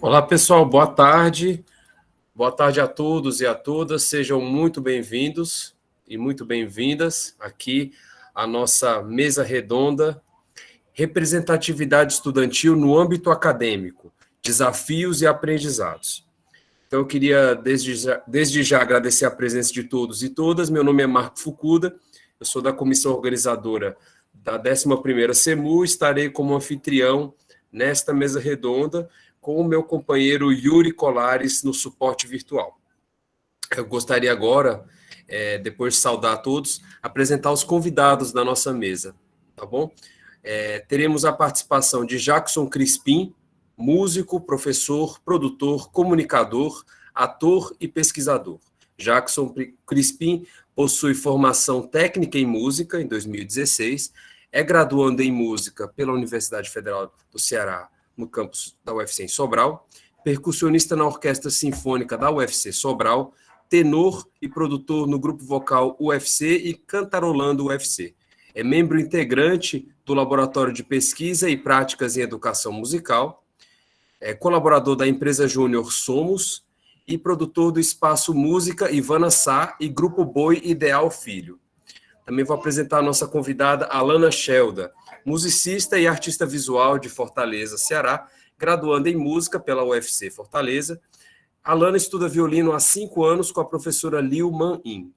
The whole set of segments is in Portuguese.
Olá, pessoal, boa tarde. Boa tarde a todos e a todas. Sejam muito bem-vindos e muito bem-vindas aqui à nossa mesa redonda Representatividade Estudantil no âmbito acadêmico, Desafios e Aprendizados. Então, eu queria, desde já, agradecer a presença de todos e todas. Meu nome é Marco Fukuda, eu sou da comissão organizadora da 11ª CEMU, estarei como anfitrião nesta mesa redonda com o meu companheiro Yuri Colares no suporte virtual. Eu gostaria agora, depois de saudar a todos, apresentar os convidados da nossa mesa, tá bom? Teremos a participação de Jackson Crispim, músico, professor, produtor, comunicador, ator e pesquisador. Jackson Crispim possui formação técnica em música em 2016, é graduando em música pela Universidade Federal do Ceará, no campus da UFC em Sobral, percussionista na Orquestra Sinfônica da UFC Sobral, tenor e produtor no grupo vocal UFC e Cantarolando UFC. É membro integrante do Laboratório de Pesquisa e Práticas em Educação Musical, é colaborador da empresa Júnior Somos e produtor do Espaço Música Ivana Sá e Grupo Boi Ideal Filho. Também vou apresentar a nossa convidada, Alana Shelda, musicista e artista visual de Fortaleza, Ceará, graduando em música pela UFC Fortaleza. Alana estuda violino há 5 anos com a professora Liu Man-in.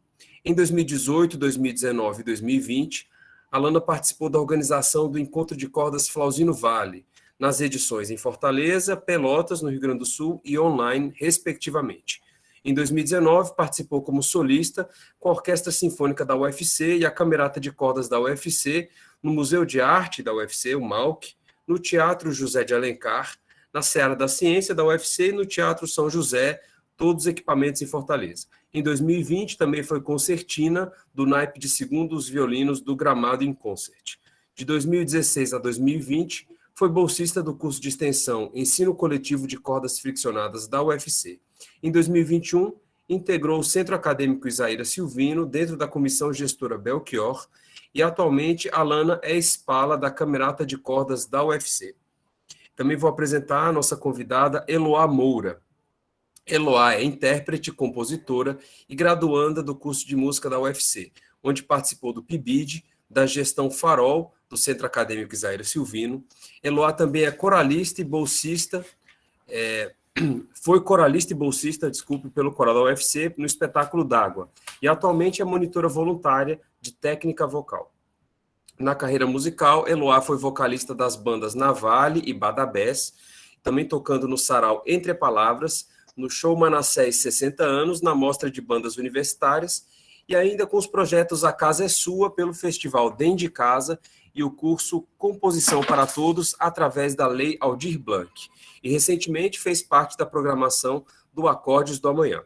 Em 2018, 2019 e 2020, Alana participou da organização do Encontro de Cordas Flauzino Vale, nas edições em Fortaleza, Pelotas, no Rio Grande do Sul, e online, respectivamente. Em 2019, participou como solista com a Orquestra Sinfônica da UFC e a Camerata de Cordas da UFC, no Museu de Arte da UFC, o MAUC, no Teatro José de Alencar, na Seara da Ciência da UFC e no Teatro São José, todos os equipamentos em Fortaleza. Em 2020, também foi concertina do naipe de segundos violinos do Gramado in Concert. De 2016 a 2020, foi bolsista do curso de extensão Ensino Coletivo de Cordas Friccionadas da UFC. Em 2021, integrou o Centro Acadêmico Isaíra Silvino dentro da comissão gestora Belchior e atualmente Alana é espala da Camerata de Cordas da UFC. Também vou apresentar a nossa convidada Eloá Moura. Eloá é intérprete, compositora e graduanda do curso de música da UFC, onde participou do PIBID, da gestão Farol, do Centro Acadêmico Isaíra Silvino. Eloá também é coralista e bolsista, foi coralista e bolsista, pelo coral da UFC, no espetáculo d'Água, e atualmente é monitora voluntária de técnica vocal. Na carreira musical, Eloá foi vocalista das bandas Navale e Badabés, também tocando no sarau Entre Palavras, no show Manassés 60 anos, na mostra de bandas universitárias, e ainda com os projetos A Casa é Sua, pelo Festival Dentro de Casa, e o curso Composição para Todos, através da Lei Aldir Blanc. E recentemente fez parte da programação do Acordes do Amanhã.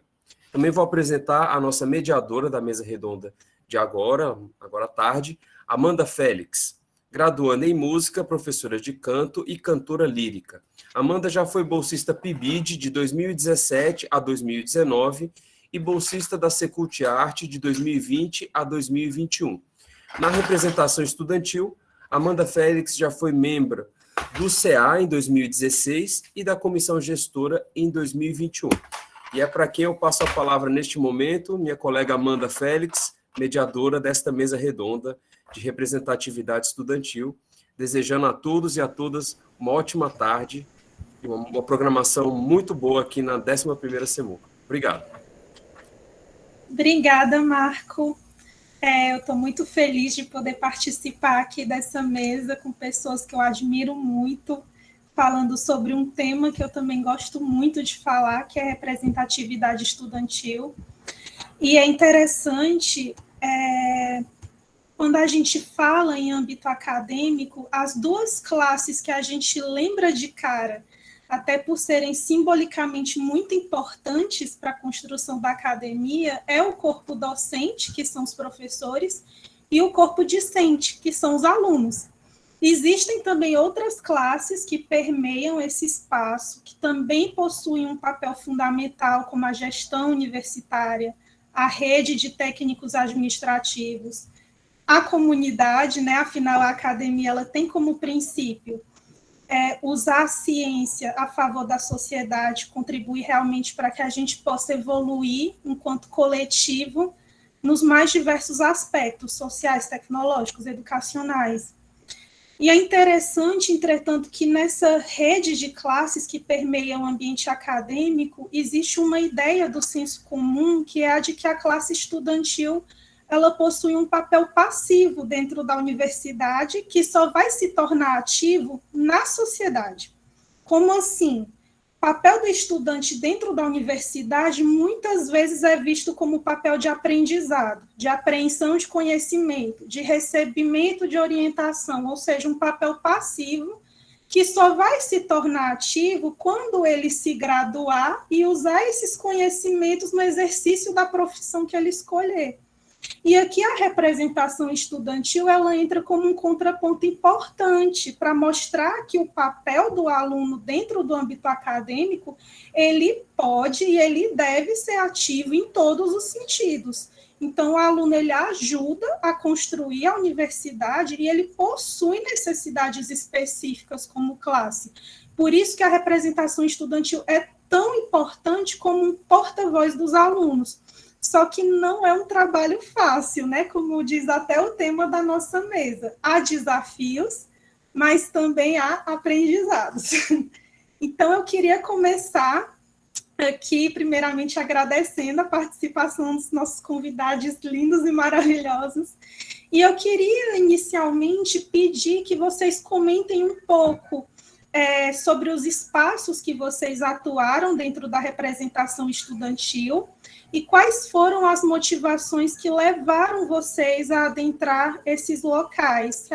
Também vou apresentar a nossa mediadora da mesa redonda de agora à tarde, Amanda Félix, graduanda em música, professora de canto e cantora lírica. Amanda já foi bolsista PIBID de 2017 a 2019 e bolsista da Secult Arte de 2020 a 2021. Na representação estudantil, Amanda Félix já foi membro do CA em 2016 e da comissão gestora em 2021. E é para quem eu passo a palavra neste momento, minha colega Amanda Félix, mediadora desta mesa redonda de representatividade estudantil, desejando a todos e a todas uma ótima tarde e uma programação muito boa aqui na 11ª CEMU. Obrigado. Obrigada, Marco. Eu estou muito feliz de poder participar aqui dessa mesa com pessoas que eu admiro muito, falando sobre um tema que eu também gosto muito de falar, que é representatividade estudantil. E é interessante, quando a gente fala em âmbito acadêmico, as duas classes que a gente lembra de cara, até por serem simbolicamente muito importantes para a construção da academia, é o corpo docente, que são os professores, e o corpo discente, que são os alunos. Existem também outras classes que permeiam esse espaço, que também possuem um papel fundamental, como a gestão universitária, a rede de técnicos administrativos, a comunidade, né? Afinal, a academia ela tem como princípio usar a ciência a favor da sociedade, contribuir realmente para que a gente possa evoluir enquanto coletivo nos mais diversos aspectos sociais, tecnológicos, educacionais. E é interessante, entretanto, que nessa rede de classes que permeia o ambiente acadêmico, existe uma ideia do senso comum, que é a de que a classe estudantil ela possui um papel passivo dentro da universidade, que só vai se tornar ativo na sociedade. Como assim? O papel do estudante dentro da universidade muitas vezes é visto como papel de aprendizado, de apreensão de conhecimento, de recebimento de orientação, ou seja, um papel passivo que só vai se tornar ativo quando ele se graduar e usar esses conhecimentos no exercício da profissão que ele escolher. E aqui a representação estudantil ela entra como um contraponto importante para mostrar que o papel do aluno dentro do âmbito acadêmico, ele pode e ele deve ser ativo em todos os sentidos. Então, o aluno ele ajuda a construir a universidade e ele possui necessidades específicas como classe. Por isso que a representação estudantil é tão importante como um porta-voz dos alunos. Só que não é um trabalho fácil, né? Como diz até o tema da nossa mesa. Há desafios, mas também há aprendizados. Então, eu queria começar aqui, primeiramente, agradecendo a participação dos nossos convidados lindos e maravilhosos. E eu queria, inicialmente, pedir que vocês comentem um pouco sobre os espaços que vocês atuaram dentro da representação estudantil e quais foram as motivações que levaram vocês a adentrar esses locais.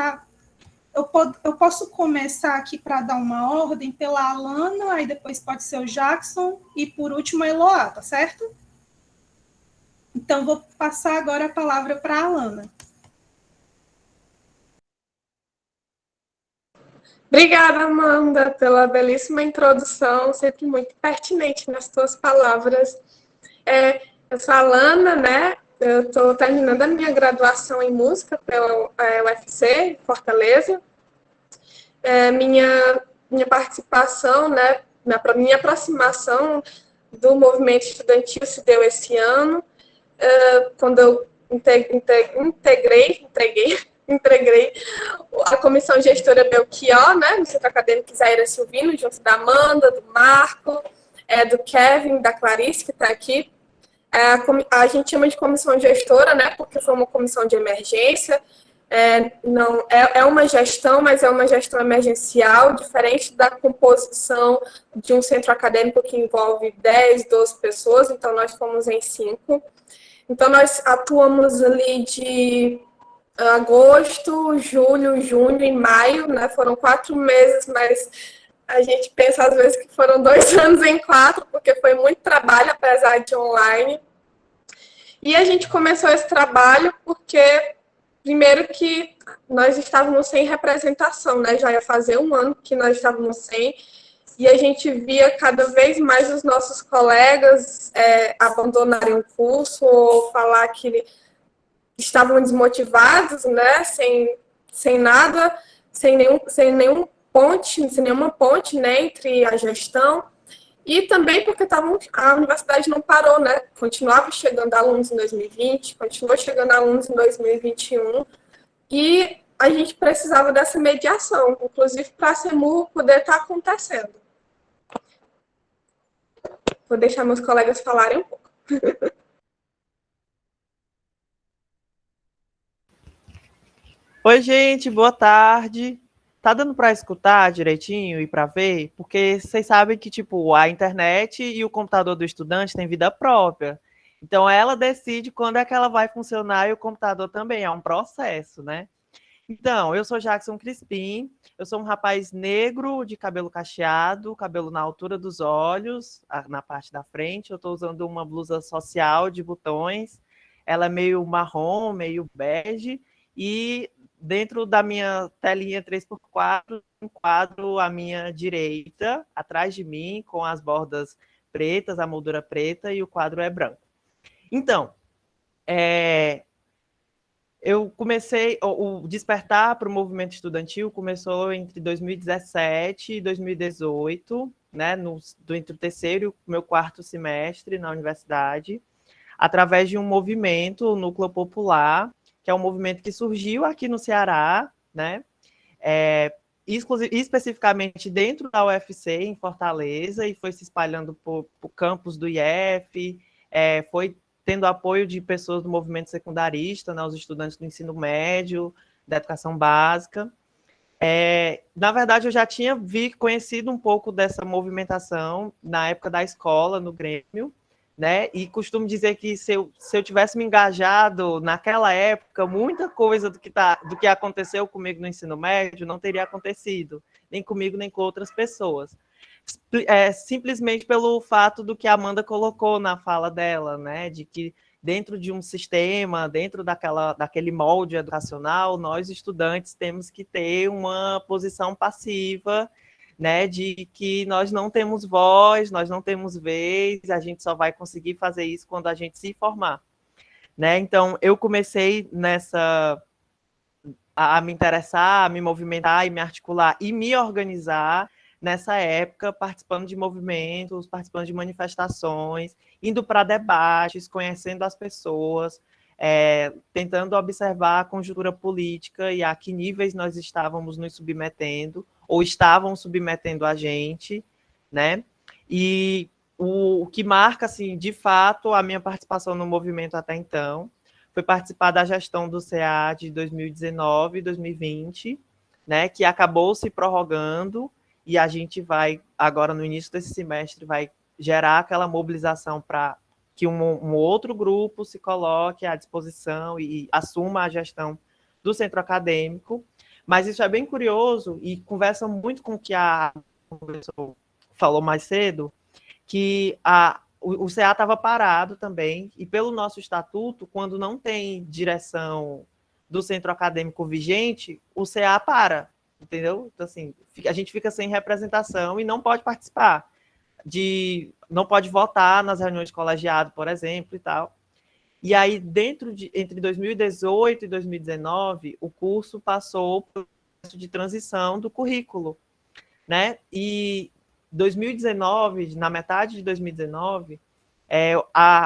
Eu posso começar aqui para dar uma ordem pela Alana, aí depois pode ser o Jackson e, por último, a Eloá, tá certo? Então, vou passar agora a palavra para a Alana. Obrigada, Amanda, pela belíssima introdução, sempre muito pertinente nas tuas palavras. Eu sou a Alana, né? Eu estou terminando a minha graduação em música pela UFC, Fortaleza. Minha participação, né? Minha aproximação do movimento estudantil se deu esse ano, quando eu entreguei a comissão gestora Belchior, né, no Centro Acadêmico Isaíra Silvino, junto da Amanda, do Marco, do Kevin, da Clarice, que está aqui. A gente chama de comissão gestora, né, porque foi uma comissão de emergência. Não, é uma gestão, mas é uma gestão emergencial, diferente da composição de um centro acadêmico que envolve 10, 12 pessoas, então nós fomos em 5. Então, nós atuamos ali de agosto, julho, junho e maio, né? Foram 4 meses, mas a gente pensa às vezes que foram 2 anos em 4, porque foi muito trabalho, apesar de online. E a gente começou esse trabalho porque, primeiro que nós estávamos sem representação, né? Já ia fazer 1 ano que nós estávamos sem, e a gente via cada vez mais os nossos colegas abandonarem o curso ou falar que estavam desmotivados, né, sem nada, sem nenhuma ponte, né, entre a gestão, e também porque a universidade não parou, né, continuava chegando alunos em 2020, continuou chegando alunos em 2021, e a gente precisava dessa mediação, inclusive para a CEMU poder estar acontecendo. Vou deixar meus colegas falarem um pouco. Oi, gente, boa tarde. Tá dando para escutar direitinho e para ver? Porque vocês sabem que, tipo, a internet e o computador do estudante têm vida própria. Então, ela decide quando é que ela vai funcionar e o computador também. É um processo, né? Então, eu sou Jackson Crispim, eu sou um rapaz negro de cabelo cacheado, cabelo na altura dos olhos, na parte da frente. Eu estou usando uma blusa social de botões, ela é meio marrom, meio bege, e dentro da minha telinha 3x4, um quadro à minha direita, atrás de mim, com as bordas pretas, a moldura preta, e o quadro é branco. Então, eu comecei, o despertar para o movimento estudantil começou entre 2017 e 2018, né, entre o terceiro e o meu quarto semestre na universidade, através de um movimento, o Núcleo Popular, que é um movimento que surgiu aqui no Ceará, né, especificamente dentro da UFC, em Fortaleza, e foi se espalhando por campus do IF, foi tendo apoio de pessoas do movimento secundarista, né, os estudantes do ensino médio, da educação básica. Na verdade, eu já tinha conhecido um pouco dessa movimentação na época da escola, no Grêmio, né? E costumo dizer que se eu tivesse me engajado naquela época, muita coisa do que aconteceu comigo no ensino médio não teria acontecido, nem comigo, nem com outras pessoas. Simplesmente pelo fato do que a Amanda colocou na fala dela, né? De que dentro de um sistema, dentro daquele molde educacional, nós estudantes temos que ter uma posição passiva, né, de que nós não temos voz, nós não temos vez, a gente só vai conseguir fazer isso quando a gente se formar, né? Então, eu comecei a me interessar, a me movimentar e me articular e me organizar nessa época, participando de movimentos, participando de manifestações, indo para debates, conhecendo as pessoas, tentando observar a conjuntura política e a que níveis nós estávamos nos submetendo, ou estavam submetendo a gente, né? E o que marca, assim, de fato, a minha participação no movimento até então, foi participar da gestão do CA de 2019 e 2020, né, que acabou se prorrogando, e a gente vai, agora no início desse semestre, vai gerar aquela mobilização para que um outro grupo se coloque à disposição e assuma a gestão do centro acadêmico. Mas isso é bem curioso e conversa muito com o que a professora falou mais cedo, que o CA estava parado também, e pelo nosso estatuto, quando não tem direção do centro acadêmico vigente, o CA para, entendeu? Então, assim, a gente fica sem representação e não pode participar, não pode votar nas reuniões de colegiado, por exemplo, e tal. E aí, entre 2018 e 2019, o curso passou por um processo de transição do currículo, né? E 2019, na metade de 2019,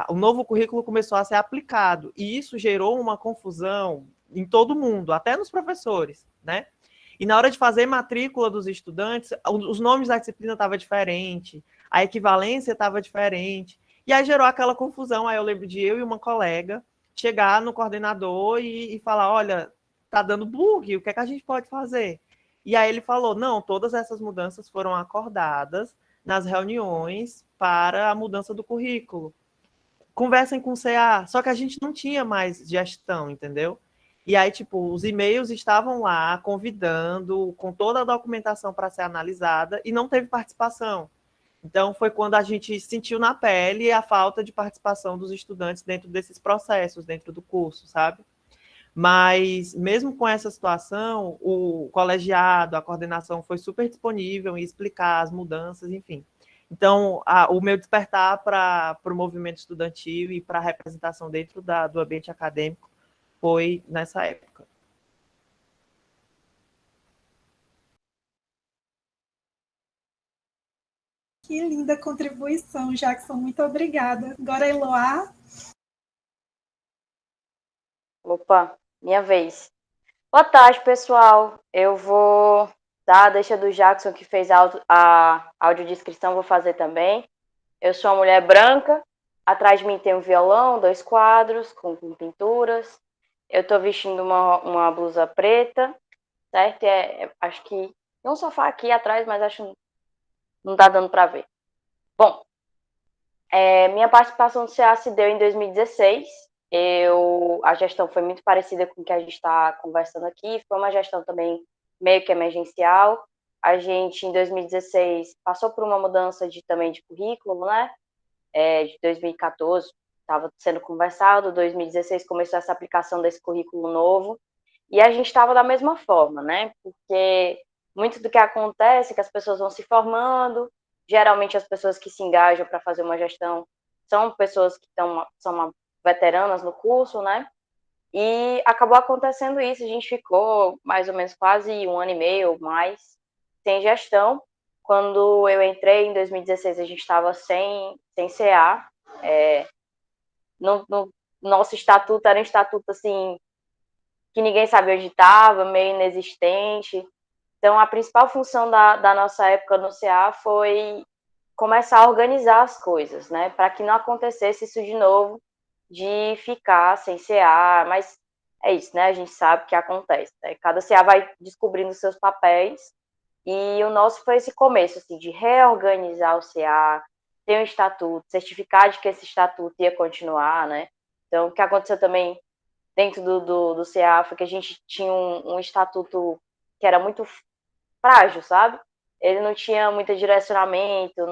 o novo currículo começou a ser aplicado, e isso gerou uma confusão em todo mundo, até nos professores, né? E na hora de fazer matrícula dos estudantes, os nomes da disciplina estavam diferentes, a equivalência estava diferente, e aí gerou aquela confusão. Aí eu lembro de eu e uma colega chegar no coordenador e falar, olha, tá dando bug, o que é que a gente pode fazer? E aí ele falou, não, todas essas mudanças foram acordadas nas reuniões para a mudança do currículo. Conversem com o CA, só que a gente não tinha mais gestão, entendeu? E aí, tipo, os e-mails estavam lá convidando, com toda a documentação para ser analisada, e não teve participação. Então, foi quando a gente sentiu na pele a falta de participação dos estudantes dentro desses processos, dentro do curso, sabe? Mas, mesmo com essa situação, o colegiado, a coordenação foi super disponível em explicar as mudanças, enfim. Então, o meu despertar para o movimento estudantil e para a representação dentro do ambiente acadêmico foi nessa época. Que linda contribuição, Jackson. Muito obrigada. Agora, Eloá. Opa, minha vez. Boa tarde, pessoal. Eu vou dar a deixa do Jackson, que fez a audiodescrição, vou fazer também. Eu sou uma mulher branca. Atrás de mim tem um violão, 2 quadros com pinturas. Eu estou vestindo uma blusa preta, certo? Acho que tem um sofá aqui atrás, mas acho que não está dando para ver. Bom, minha participação no CA se deu em 2016. A gestão foi muito parecida com o que a gente está conversando aqui. Foi uma gestão também meio que emergencial. A gente, em 2016, passou por uma mudança também de currículo, né? De 2014 estava sendo conversado, 2016 começou essa aplicação desse currículo novo, e a gente estava da mesma forma, né? Porque muito do que acontece é que as pessoas vão se formando, geralmente as pessoas que se engajam para fazer uma gestão são pessoas que são veteranas no curso, né? E acabou acontecendo isso, a gente ficou mais ou menos quase 1 ano e meio ou mais sem gestão. Quando eu entrei em 2016, a gente estava sem CA. No nosso estatuto era um estatuto assim que ninguém sabia onde estava, meio inexistente. Então, a principal função da nossa época no CA foi começar a organizar as coisas, né? Para que não acontecesse isso de novo, de ficar sem CA, mas é isso, né? A gente sabe que acontece, né? Cada CA vai descobrindo seus papéis, e o nosso foi esse começo, assim, de reorganizar o CA, ter um estatuto, certificar de que esse estatuto ia continuar, né? Então, o que aconteceu também dentro do CA foi que a gente tinha um estatuto que era muito frágil, sabe? Ele não tinha muito direcionamento,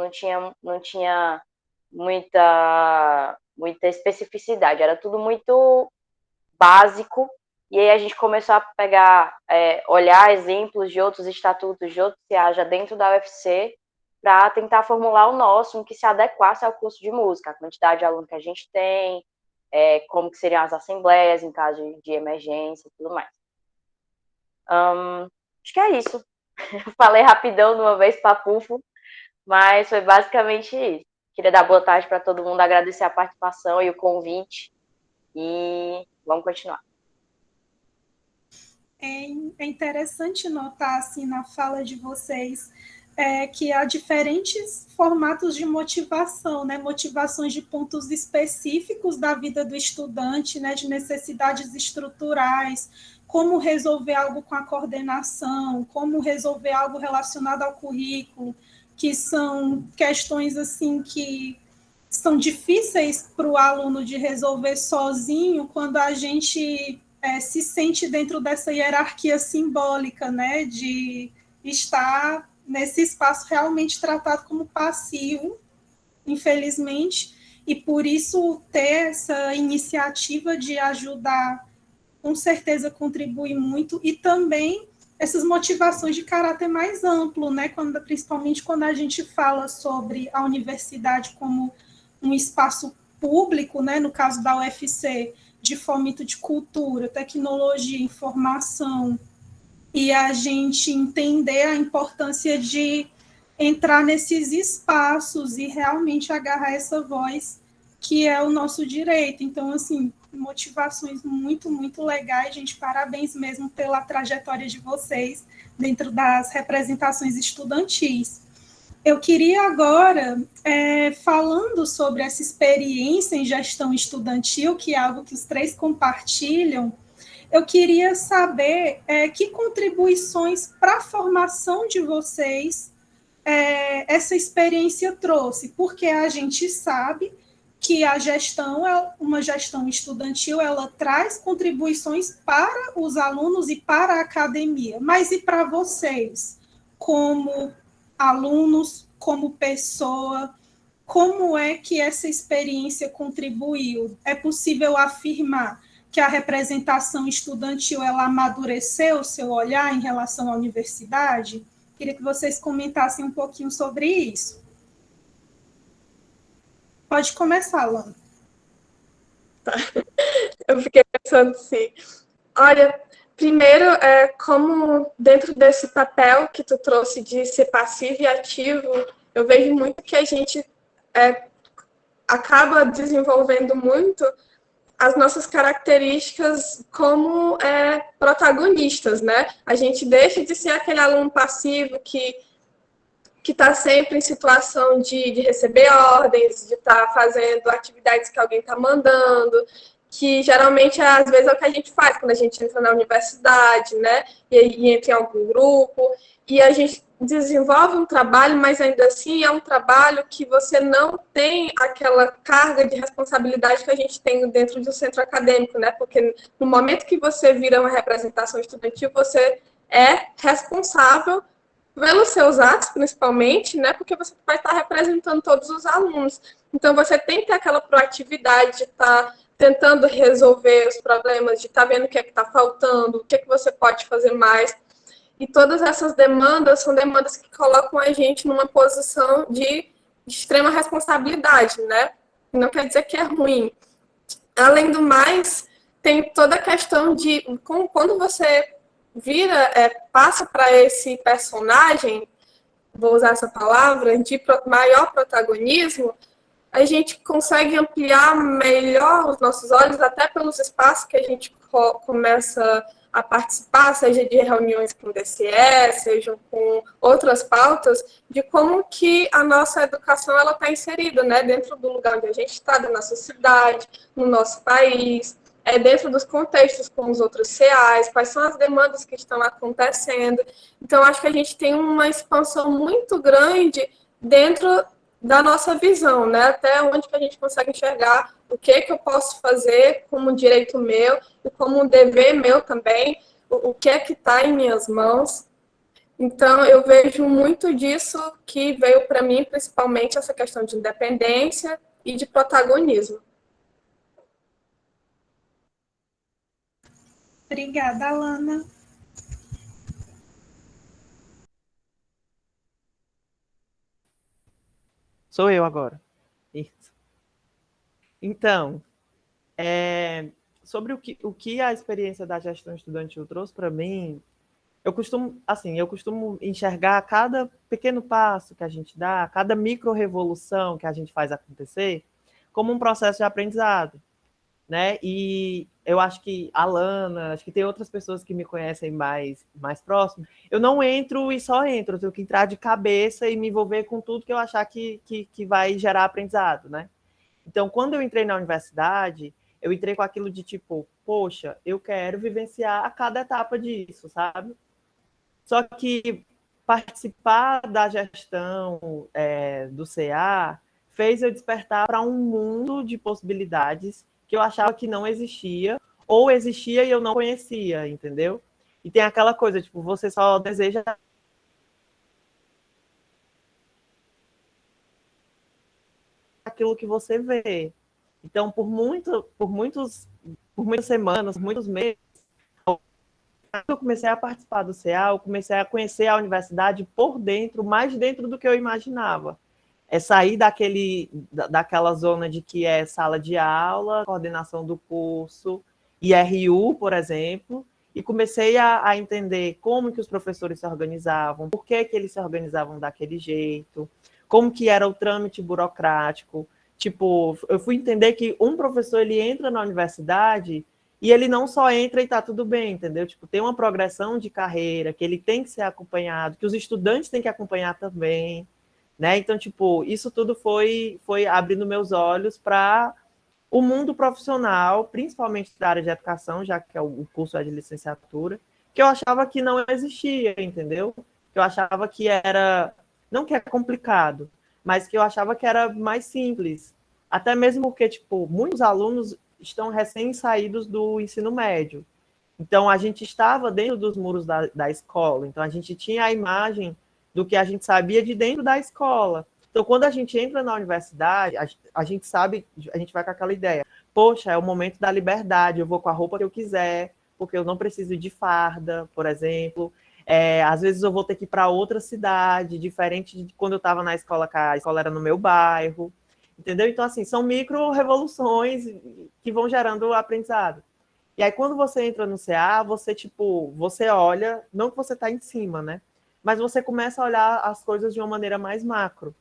não tinha muita especificidade, era tudo muito básico. E aí a gente começou a pegar, olhar exemplos de outros estatutos, de outros CA já dentro da UFC, para tentar formular o nosso, um que se adequasse ao curso de música, a quantidade de aluno que a gente tem, como que seriam as assembleias em caso de emergência e tudo mais. Acho que é isso. Falei rapidão de uma vez, papufo, mas foi basicamente isso. Queria dar boa tarde para todo mundo, agradecer a participação e o convite, e vamos continuar. É interessante notar, assim, na fala de vocês, que há diferentes formatos de motivação, né? Motivações de pontos específicos da vida do estudante, né? De necessidades estruturais, como resolver algo com a coordenação, como resolver algo relacionado ao currículo, que são questões assim que são difíceis para o aluno de resolver sozinho quando a gente se sente dentro dessa hierarquia simbólica, né, de estar nesse espaço realmente tratado como passivo, infelizmente, e por isso ter essa iniciativa de ajudar, com certeza contribui muito, e também essas motivações de caráter mais amplo, né, principalmente quando a gente fala sobre a universidade como um espaço público, né, no caso da UFC, de fomento de cultura, tecnologia, informação, e a gente entender a importância de entrar nesses espaços e realmente agarrar essa voz que é o nosso direito. Então, assim, motivações muito, muito legais, gente, parabéns mesmo pela trajetória de vocês dentro das representações estudantis. Eu queria agora, falando sobre essa experiência em gestão estudantil, que é algo que os três compartilham, eu queria saber que contribuições para a formação de vocês essa experiência trouxe, porque a gente sabe que a gestão, uma gestão estudantil, ela traz contribuições para os alunos e para a academia, mas e para vocês, como alunos, como pessoa, como é que essa experiência contribuiu? É possível afirmar que a representação estudantil ela amadureceu o seu olhar em relação à universidade? Queria que vocês comentassem um pouquinho sobre isso. Pode começar, Lana. Tá. Eu fiquei pensando assim, olha, primeiro, como dentro desse papel que tu trouxe de ser passivo e ativo, eu vejo muito que a gente acaba desenvolvendo muito as nossas características como protagonistas, né? A gente deixa de ser aquele aluno passivo que está sempre em situação de receber ordens, de estar fazendo atividades que alguém está mandando, que geralmente, às vezes, é o que a gente faz quando a gente entra na universidade, né? E entra em algum grupo, e a gente desenvolve um trabalho, mas ainda assim é um trabalho que você não tem aquela carga de responsabilidade que a gente tem dentro do centro acadêmico, né? Porque no momento que você vira uma representação estudantil, você é responsável pelos seus atos, principalmente, né? Porque você vai estar representando todos os alunos. Então, você tem que ter aquela proatividade de estar tentando resolver os problemas, de estar vendo o que é que está faltando, o que é que você pode fazer mais. E todas essas demandas são demandas que colocam a gente numa posição de extrema responsabilidade, né? Não quer dizer que é ruim. Além do mais, tem toda a questão de quando você passa para esse personagem, vou usar essa palavra, de maior protagonismo, a gente consegue ampliar melhor os nossos olhos, até pelos espaços que a gente começa a participar, seja de reuniões com o DCE, seja com outras pautas, de como que a nossa educação está inserida, né, dentro do lugar onde a gente está, da nossa cidade, no nosso país, dentro dos contextos com os outros CAs, quais são as demandas que estão acontecendo. Então, acho que a gente tem uma expansão muito grande dentro da nossa visão, né? Até onde que a gente consegue enxergar o que eu posso fazer como um direito meu e como um dever meu também, o que é que está em minhas mãos. Então, eu vejo muito disso que veio para mim, principalmente essa questão de independência e de protagonismo. Obrigada, Alana. Sou eu agora. Isso. Então, sobre o que a experiência da gestão estudantil trouxe para mim, eu costumo enxergar cada pequeno passo que a gente dá, cada micro-revolução que a gente faz acontecer, como um processo de aprendizado, né? E eu acho que a Lana, acho que tem outras pessoas que me conhecem mais próximo, eu não entro e só entro, eu tenho que entrar de cabeça e me envolver com tudo que eu achar que vai gerar aprendizado, né? Então, quando eu entrei na universidade, eu entrei com aquilo de tipo, poxa, eu quero vivenciar a cada etapa disso, sabe? Só que participar da gestão do CA fez eu despertar para um mundo de possibilidades que eu achava que não existia, ou existia e eu não conhecia, entendeu? E tem aquela coisa, tipo, você só deseja aquilo que você vê. Então, por muitas semanas, por muitos meses, quando eu comecei a participar do CA, eu comecei a conhecer a universidade por dentro, mais dentro do que eu imaginava. É sair daquela zona de que é sala de aula, coordenação do curso, IRU, por exemplo, e comecei a entender como que os professores se organizavam, por que eles se organizavam daquele jeito, como que era o trâmite burocrático. Tipo, eu fui entender que um professor, ele entra na universidade e ele não só entra e está tudo bem, entendeu? Tipo, tem uma progressão de carreira, que ele tem que ser acompanhado, que os estudantes têm que acompanhar também, né? Então, tipo, isso tudo foi abrindo meus olhos para o mundo profissional, principalmente da área de educação, já que o curso é de licenciatura, que eu achava que não existia, entendeu? Que eu achava que era, não que é complicado, mas que eu achava que era mais simples. Até mesmo porque, tipo, muitos alunos estão recém-saídos do ensino médio. Então, a gente estava dentro dos muros da escola. Então, a gente tinha a imagem do que a gente sabia de dentro da escola. Então, quando a gente entra na universidade, a gente sabe, a gente vai com aquela ideia. Poxa, é o momento da liberdade, eu vou com a roupa que eu quiser, porque eu não preciso de farda, por exemplo. Às vezes eu vou ter que ir para outra cidade, diferente de quando eu estava na escola, que a escola era no meu bairro. Entendeu? Então, assim, são micro-revoluções que vão gerando aprendizado. E aí, quando você entra no CA, você olha, não que você está em cima, né? Mas você começa a olhar as coisas de uma maneira mais macro.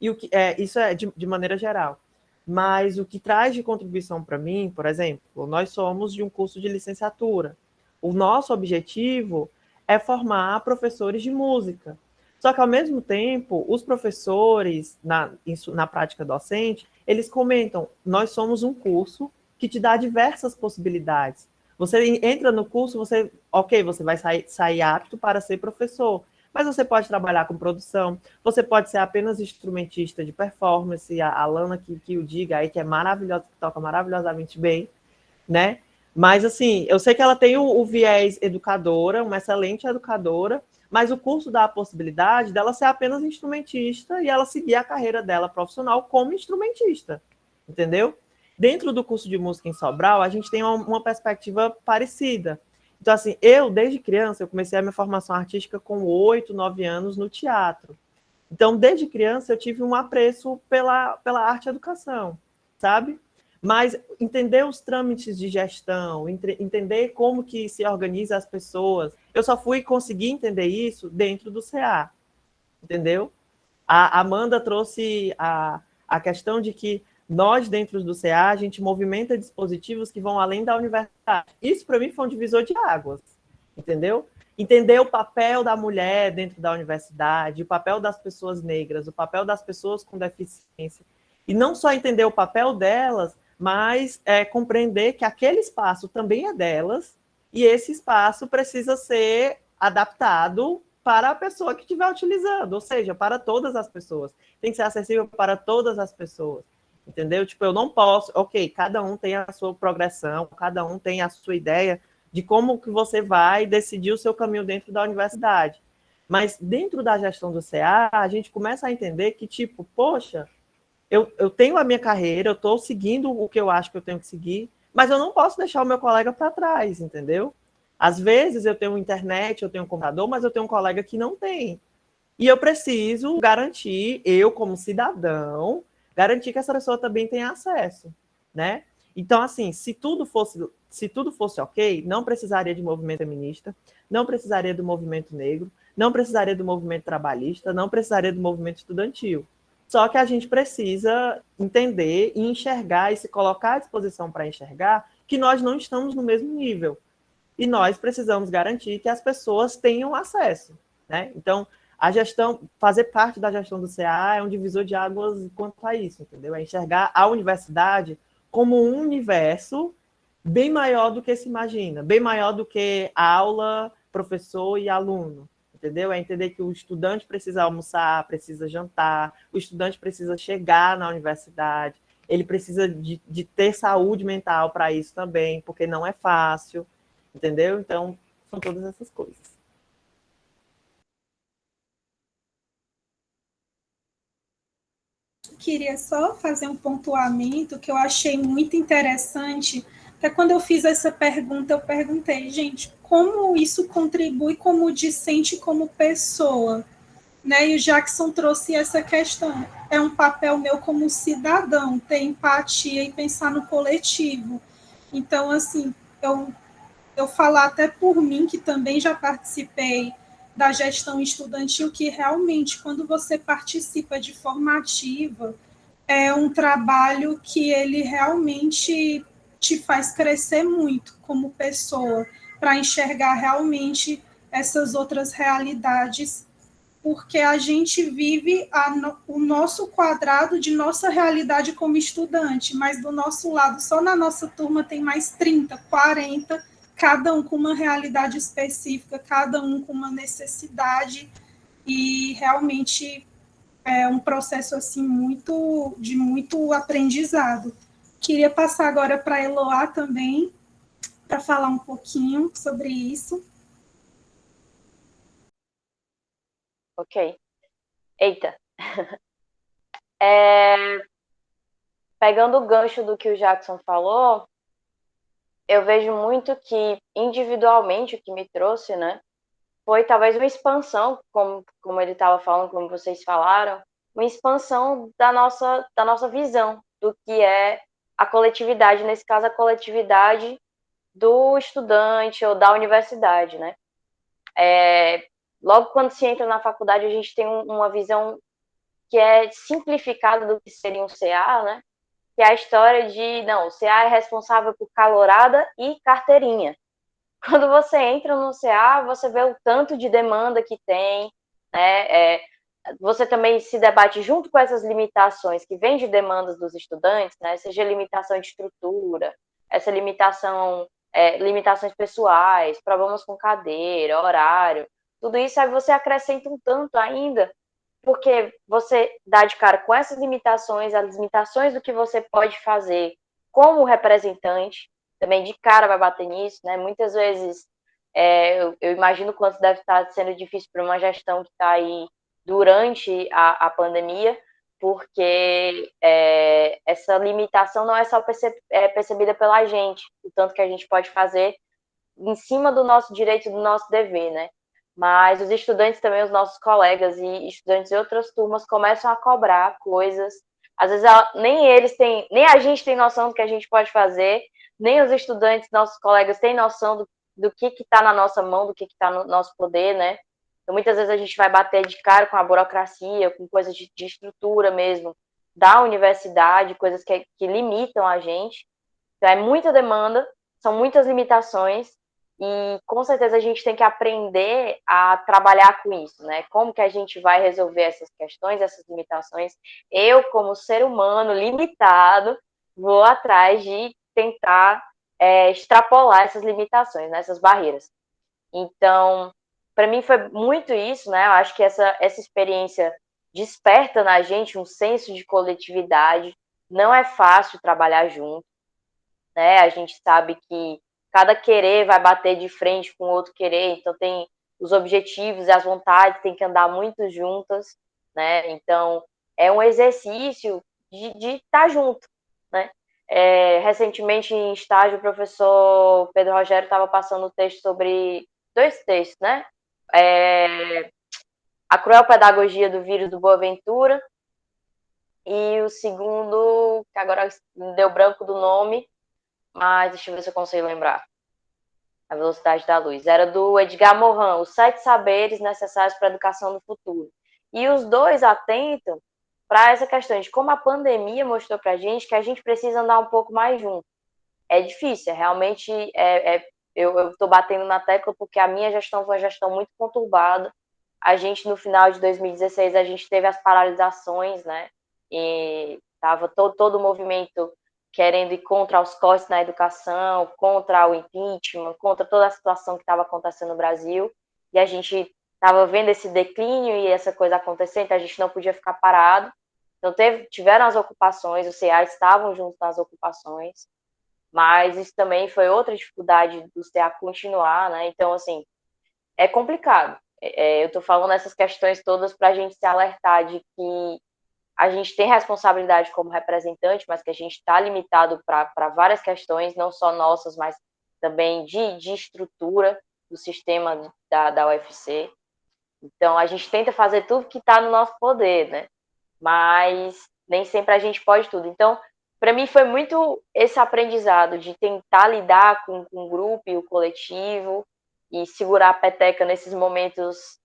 E isso é de maneira geral. Mas o que traz de contribuição para mim, por exemplo, nós somos de um curso de licenciatura. O nosso objetivo é formar professores de música. Só que, ao mesmo tempo, os professores, na prática docente, eles comentam, nós somos um curso que te dá diversas possibilidades. Você entra no curso, você vai sair apto para ser professor, mas você pode trabalhar com produção, você pode ser apenas instrumentista de performance, a Lana que o diga aí, que é maravilhosa, que toca maravilhosamente bem, né? Mas, assim, eu sei que ela tem o viés educadora, uma excelente educadora, mas o curso dá a possibilidade dela ser apenas instrumentista e ela seguir a carreira dela profissional como instrumentista, entendeu? Dentro do curso de música em Sobral, a gente tem uma perspectiva parecida. Então, assim, desde criança, eu comecei a minha formação artística com 8, 9 anos no teatro. Então, desde criança, eu tive um apreço pela arte e educação, sabe? Mas entender os trâmites de gestão, entender como que se organiza as pessoas, eu só fui conseguir entender isso dentro do CA, entendeu? A Amanda trouxe a questão de que nós, dentro do CA, a gente movimenta dispositivos que vão além da universidade. Isso, para mim, foi um divisor de águas, entendeu? Entender o papel da mulher dentro da universidade, o papel das pessoas negras, o papel das pessoas com deficiência. E não só entender o papel delas, mas compreender que aquele espaço também é delas e esse espaço precisa ser adaptado para a pessoa que estiver utilizando, ou seja, para todas as pessoas. Tem que ser acessível para todas as pessoas, entendeu? Tipo, eu não posso... Ok, cada um tem a sua progressão, cada um tem a sua ideia de como que você vai decidir o seu caminho dentro da universidade. Mas dentro da gestão do CA, a gente começa a entender que, tipo, poxa, eu tenho a minha carreira, eu estou seguindo o que eu acho que eu tenho que seguir, mas eu não posso deixar o meu colega para trás, entendeu? Às vezes eu tenho internet, eu tenho um computador, mas eu tenho um colega que não tem. E eu preciso garantir, eu como cidadão, garantir que essa pessoa também tenha acesso, né? Então, assim, se tudo fosse ok, não precisaria de movimento feminista, não precisaria do movimento negro, não precisaria do movimento trabalhista, não precisaria do movimento estudantil. Só que a gente precisa entender e enxergar e se colocar à disposição para enxergar que nós não estamos no mesmo nível. E nós precisamos garantir que as pessoas tenham acesso, né? Então, a gestão, fazer parte da gestão do CA é um divisor de águas quanto a isso, entendeu? É enxergar a universidade como um universo bem maior do que se imagina, bem maior do que aula, professor e aluno, entendeu? É entender que o estudante precisa almoçar, precisa jantar, o estudante precisa chegar na universidade, ele precisa de ter saúde mental para isso também, porque não é fácil, entendeu? Então, são todas essas coisas. Queria só fazer um pontuamento que eu achei muito interessante, que quando eu fiz essa pergunta, eu perguntei, gente, como isso contribui como discente, como pessoa? Né? E o Jackson trouxe essa questão. É um papel meu como cidadão, ter empatia e pensar no coletivo. Então, assim, eu falar até por mim, que também já participei da gestão estudantil, que realmente, quando você participa de forma ativa, é um trabalho que ele realmente te faz crescer muito como pessoa, para enxergar realmente essas outras realidades, porque a gente vive o nosso quadrado de nossa realidade como estudante, mas do nosso lado, só na nossa turma tem mais 30, 40, cada um com uma realidade específica, cada um com uma necessidade, e realmente é um processo assim de muito aprendizado. Queria passar agora para a Eloá também, para falar um pouquinho sobre isso. Ok. Eita. Pegando o gancho do que o Jackson falou, eu vejo muito que, individualmente, o que me trouxe, né, foi talvez uma expansão, como ele estava falando, como vocês falaram, uma expansão da nossa visão do que é a coletividade, nesse caso, a coletividade do estudante ou da universidade, né? Logo quando se entra na faculdade, a gente tem uma visão que é simplificada do que seria um CA, né? Que é a história de, não, o CA é responsável por calorada e carteirinha. Quando você entra no CA, você vê o tanto de demanda que tem, né? Você também se debate junto com essas limitações que vêm de demandas dos estudantes, né? Seja limitação de estrutura, essa limitações pessoais, problemas com cadeira, horário, tudo isso aí você acrescenta um tanto ainda, porque você dá de cara com essas limitações, as limitações do que você pode fazer como representante, também de cara vai bater nisso, né? Muitas vezes eu imagino quanto deve estar sendo difícil para uma gestão que está aí durante a pandemia, porque essa limitação não é só percebida pela gente, o tanto que a gente pode fazer em cima do nosso direito, do nosso dever, né? Mas os estudantes também, os nossos colegas e estudantes de outras turmas começam a cobrar coisas Às vezes nem eles têm, nem a gente tem noção do que a gente pode fazer, nem os estudantes, nossos colegas, têm noção do que está na nossa mão, do que está no nosso poder, né? Então, muitas vezes a gente vai bater de cara com a burocracia, com coisas de estrutura mesmo, da universidade, coisas que limitam a gente. Então, é muita demanda, são muitas limitações, e com certeza a gente tem que aprender a trabalhar com isso, né? Como que a gente vai resolver essas questões, essas limitações? Eu, como ser humano limitado, vou atrás de tentar extrapolar essas limitações, né? Essas barreiras. Então, para mim foi muito isso, né? Eu acho que essa experiência desperta na gente um senso de coletividade. Não é fácil trabalhar junto, né? A gente sabe que cada querer vai bater de frente com o outro querer, então tem os objetivos e as vontades têm que andar muito juntas, né? Então é um exercício de estar junto, né? Recentemente em estágio o professor Pedro Rogério estava passando um texto sobre 2 textos, né? A Cruel Pedagogia do Vírus do Boaventura e o segundo, que agora me deu branco do nome, mas deixa eu ver se eu consigo lembrar. A Velocidade da Luz. Era do Edgar Morin, Os 7 Saberes Necessários para a Educação do Futuro. E os dois atentam para essa questão de como a pandemia mostrou para a gente que a gente precisa andar um pouco mais junto. É difícil, realmente eu estou batendo na tecla porque a minha gestão foi uma gestão muito conturbada. A gente, no final de 2016, a gente teve as paralisações, né? E estava todo o movimento querendo ir contra os cortes na educação, contra o impeachment, contra toda a situação que estava acontecendo no Brasil. E a gente estava vendo esse declínio e essa coisa acontecendo, então a gente não podia ficar parado. Então tiveram as ocupações, os CA estavam juntos nas ocupações, mas isso também foi outra dificuldade do CA continuar, né? Então, assim, é complicado. Eu estou falando essas questões todas para a gente se alertar de que a gente tem responsabilidade como representante, mas que a gente está limitado para várias questões, não só nossas, mas também de estrutura do sistema da UFC. Então, a gente tenta fazer tudo que está no nosso poder, né? Mas nem sempre a gente pode tudo. Então, para mim foi muito esse aprendizado de tentar lidar com o grupo e o coletivo e segurar a peteca nesses momentos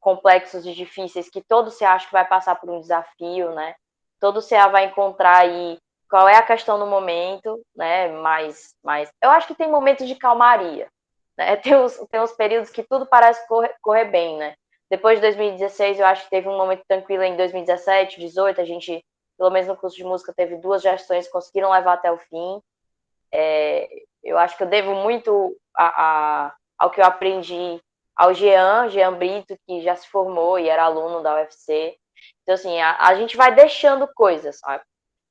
complexos e difíceis que todo CA acha que vai passar por um desafio, né? Todo CA vai encontrar aí qual é a questão no momento, né? Mas eu acho que tem momentos de calmaria, né? Tem uns períodos que tudo parece correr bem, né? Depois de 2016, eu acho que teve um momento tranquilo em 2017, 2018, a gente, pelo menos no curso de música, teve 2 gestões que conseguiram levar até o fim. Eu acho que eu devo muito ao que eu aprendi ao Jean Brito, que já se formou e era aluno da UFC. Então, assim, a gente vai deixando coisas, sabe?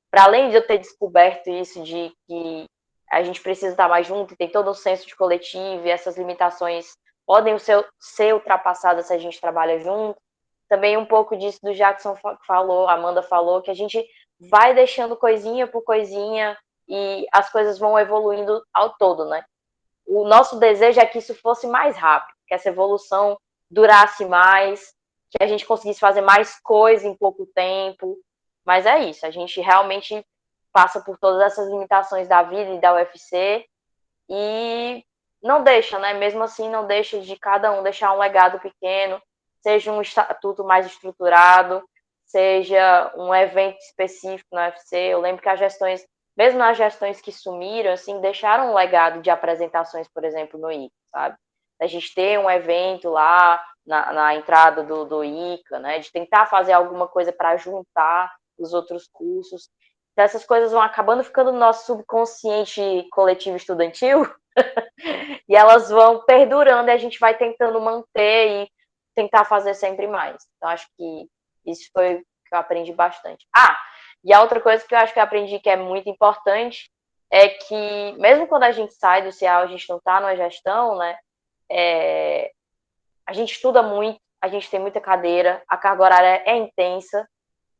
Para além de eu ter descoberto isso, de que a gente precisa estar mais junto, tem todo o senso de coletivo e essas limitações podem ser ultrapassadas se a gente trabalha junto. Também um pouco disso do Jackson falou, a Amanda falou, que a gente vai deixando coisinha por coisinha e as coisas vão evoluindo ao todo, né? O nosso desejo é que isso fosse mais rápido, que essa evolução durasse mais, que a gente conseguisse fazer mais coisa em pouco tempo. Mas é isso, a gente realmente passa por todas essas limitações da vida e da UFC e não deixa, né? Mesmo assim, não deixa de cada um deixar um legado pequeno, seja um estatuto mais estruturado, seja um evento específico na UFC. Eu lembro que as gestões, mesmo nas gestões que sumiram, assim, deixaram um legado de apresentações, por exemplo, no ICA, sabe? A gente ter um evento lá na entrada do ICA, né? De tentar fazer alguma coisa para juntar os outros cursos. Então, essas coisas vão acabando ficando no nosso subconsciente coletivo estudantil e elas vão perdurando e a gente vai tentando manter e tentar fazer sempre mais. Então, acho que isso foi o que eu aprendi bastante. E a outra coisa que eu acho que eu aprendi que é muito importante é que, mesmo quando a gente sai do CA, a gente não está numa gestão, né? A gente estuda muito, a gente tem muita cadeira, a carga horária é intensa,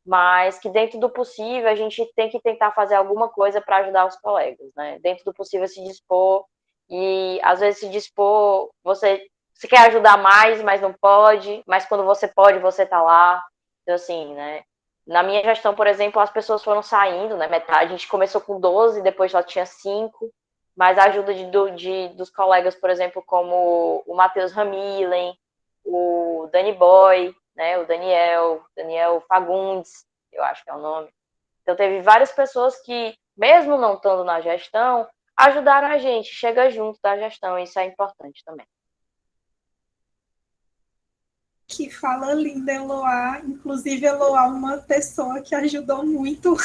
mas que dentro do possível a gente tem que tentar fazer alguma coisa para ajudar os colegas, né? Dentro do possível se dispor, e às vezes se dispor, você quer ajudar mais, mas não pode, mas quando você pode, você tá lá. Então, assim, né? Na minha gestão, por exemplo, as pessoas foram saindo, né? Metade, a gente começou com 12, depois só tinha 5, mas a ajuda dos colegas, por exemplo, como o Matheus Ramilen, o Dani Boy, né? O Daniel Fagundes, eu acho que é o nome. Então, teve várias pessoas que, mesmo não estando na gestão, ajudaram a gente, chega junto da gestão, isso é importante também. Que fala linda, Eloá. Inclusive, Eloá, uma pessoa que ajudou muito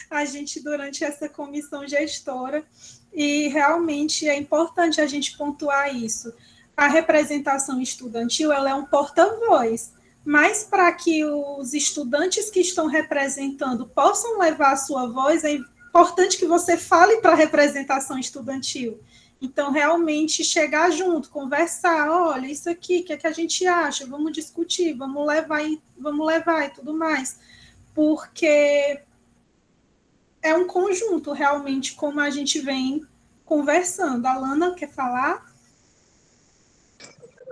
a gente durante essa comissão gestora. E realmente é importante a gente pontuar isso. A representação estudantil, ela é um porta-voz, mas para que os estudantes que estão representando possam levar a sua voz, é importante que você fale para a representação estudantil. Então, realmente, chegar junto, conversar, olha, isso aqui, o que é que a gente acha? Vamos discutir, vamos levar e tudo mais. Porque é um conjunto, realmente, como a gente vem conversando. A Lana quer falar?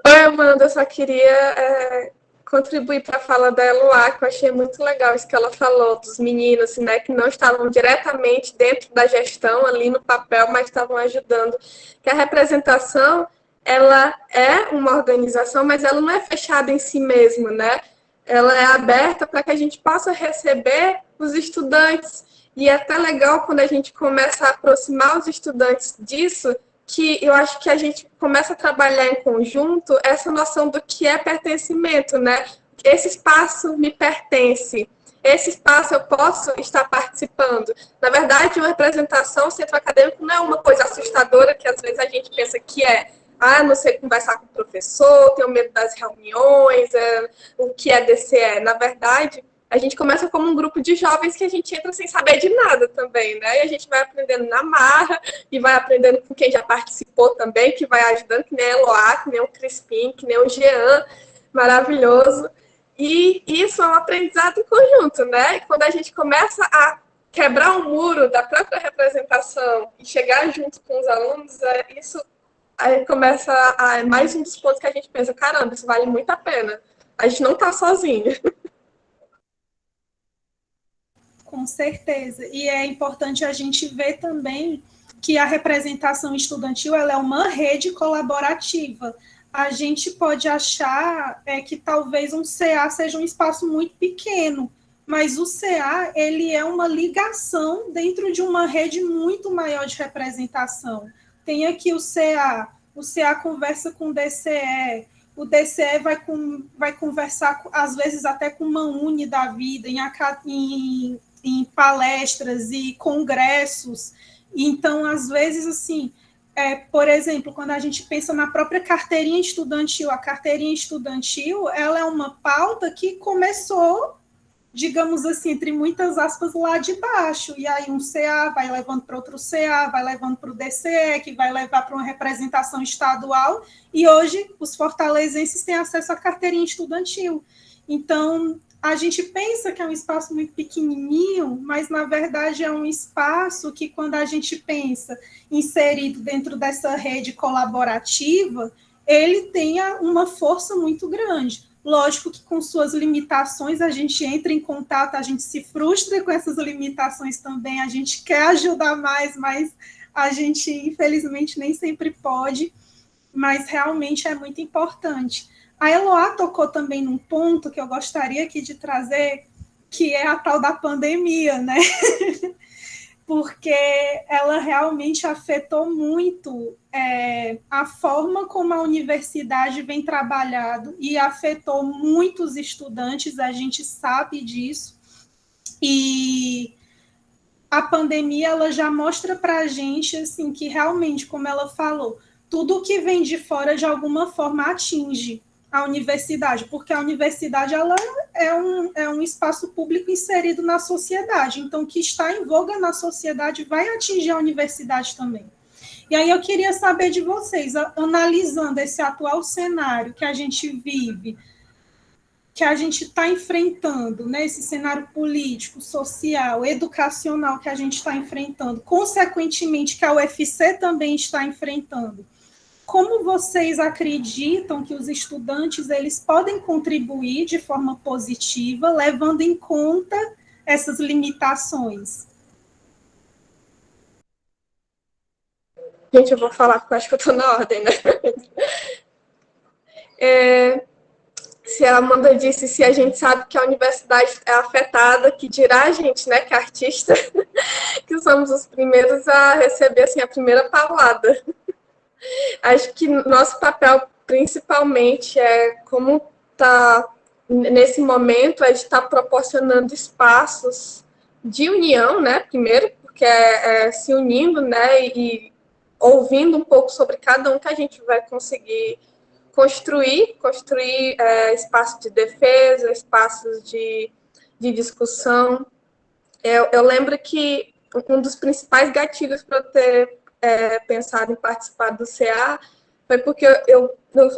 Oi, Amanda, eu só queria contribuir para a fala da Eloá, que eu achei muito legal isso que ela falou, dos meninos, né, que não estavam diretamente dentro da gestão, ali no papel, mas estavam ajudando. Que a representação, ela é uma organização, mas ela não é fechada em si mesma, né? Ela é aberta para que a gente possa receber os estudantes. E é até legal quando a gente começa a aproximar os estudantes disso, que eu acho que a gente começa a trabalhar em conjunto essa noção do que é pertencimento, né? Esse espaço me pertence, esse espaço eu posso estar participando. Na verdade, uma representação, centro acadêmico não é uma coisa assustadora que às vezes a gente pensa que é. Não sei conversar com o professor, tenho medo das reuniões, o que é DCE. Na verdade, a gente começa como um grupo de jovens que a gente entra sem saber de nada também, né? E a gente vai aprendendo na marra e vai aprendendo com quem já participou também, que vai ajudando, que nem a Eloá, que nem o Crispim, que nem o Jean, maravilhoso. E isso é um aprendizado em conjunto, né? E quando a gente começa a quebrar o muro da própria representação e chegar junto com os alunos, isso aí começa mais um dos pontos que a gente pensa, caramba, isso vale muito a pena. A gente não está sozinho. Com certeza. E é importante a gente ver também que a representação estudantil ela é uma rede colaborativa. A gente pode achar que talvez um CA seja um espaço muito pequeno, mas o CA ele é uma ligação dentro de uma rede muito maior de representação. Tem aqui o CA conversa com o DCE, o DCE vai conversar, às vezes, até com uma uni da vida, em palestras e congressos. Então, às vezes, assim, por exemplo, quando a gente pensa na própria carteirinha estudantil, a carteirinha estudantil, ela é uma pauta que começou, digamos assim, entre muitas aspas, lá de baixo, e aí um CA vai levando para outro CA, vai levando para o DCE, que vai levar para uma representação estadual, e hoje os fortalezenses têm acesso à carteirinha estudantil. Então, a gente pensa que é um espaço muito pequenininho, mas, na verdade, é um espaço que, quando a gente pensa inserido dentro dessa rede colaborativa, ele tenha uma força muito grande. Lógico que, com suas limitações, a gente entra em contato, a gente se frustra com essas limitações também, a gente quer ajudar mais, mas a gente, infelizmente, nem sempre pode, mas realmente é muito importante. A Eloá tocou também num ponto que eu gostaria aqui de trazer, que é a tal da pandemia, né? Porque ela realmente afetou muito a forma como a universidade vem trabalhando e afetou muitos estudantes, a gente sabe disso. E a pandemia ela já mostra para a gente assim, que realmente, como ela falou, tudo que vem de fora de alguma forma atinge a universidade, porque a universidade ela é um espaço público inserido na sociedade, então o que está em voga na sociedade vai atingir a universidade também. E aí eu queria saber de vocês, analisando esse atual cenário que a gente vive, que a gente está enfrentando, né, esse cenário político, social, educacional que a gente está enfrentando, consequentemente que a UFC também está enfrentando, como vocês acreditam que os estudantes eles podem contribuir de forma positiva, levando em conta essas limitações? Gente, eu vou falar porque eu acho que eu estou na ordem, né? Se a Amanda disse, se a gente sabe que a universidade é afetada, que dirá a gente, né, que é artista, que somos os primeiros a receber, assim, a primeira paulada. Acho que nosso papel, principalmente, é como tá nesse momento, é de estar proporcionando espaços de união, né, primeiro, porque é se unindo, né, e ouvindo um pouco sobre cada um que a gente vai conseguir construir espaços de defesa, espaços de discussão. Eu lembro que um dos principais gatilhos para eu ter pensado em participar do CA foi porque eu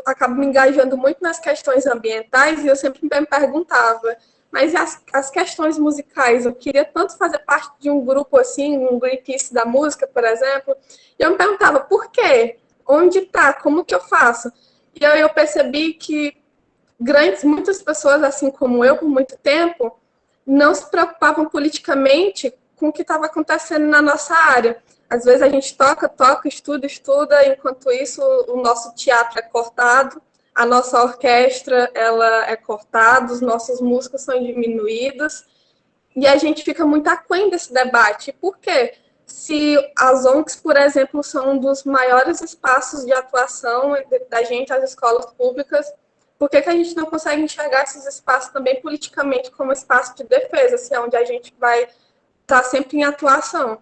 acabo me engajando muito nas questões ambientais e eu sempre me perguntava, mas as questões musicais, eu queria tanto fazer parte de um grupo assim, um Greenpeace da música, por exemplo, e eu me perguntava, por quê? Onde está? Como que eu faço? E aí eu percebi que muitas pessoas, assim como eu, por muito tempo, não se preocupavam politicamente com o que estava acontecendo na nossa área. Às vezes a gente toca, estuda, enquanto isso o nosso teatro é cortado, a nossa orquestra ela é cortada, os nossos músicos são diminuídos, e a gente fica muito aquém desse debate. Por quê? Se as ONGs, por exemplo, são um dos maiores espaços de atuação da gente, as escolas públicas, por que a gente não consegue enxergar esses espaços também politicamente como espaço de defesa, assim, onde a gente vai estar sempre em atuação?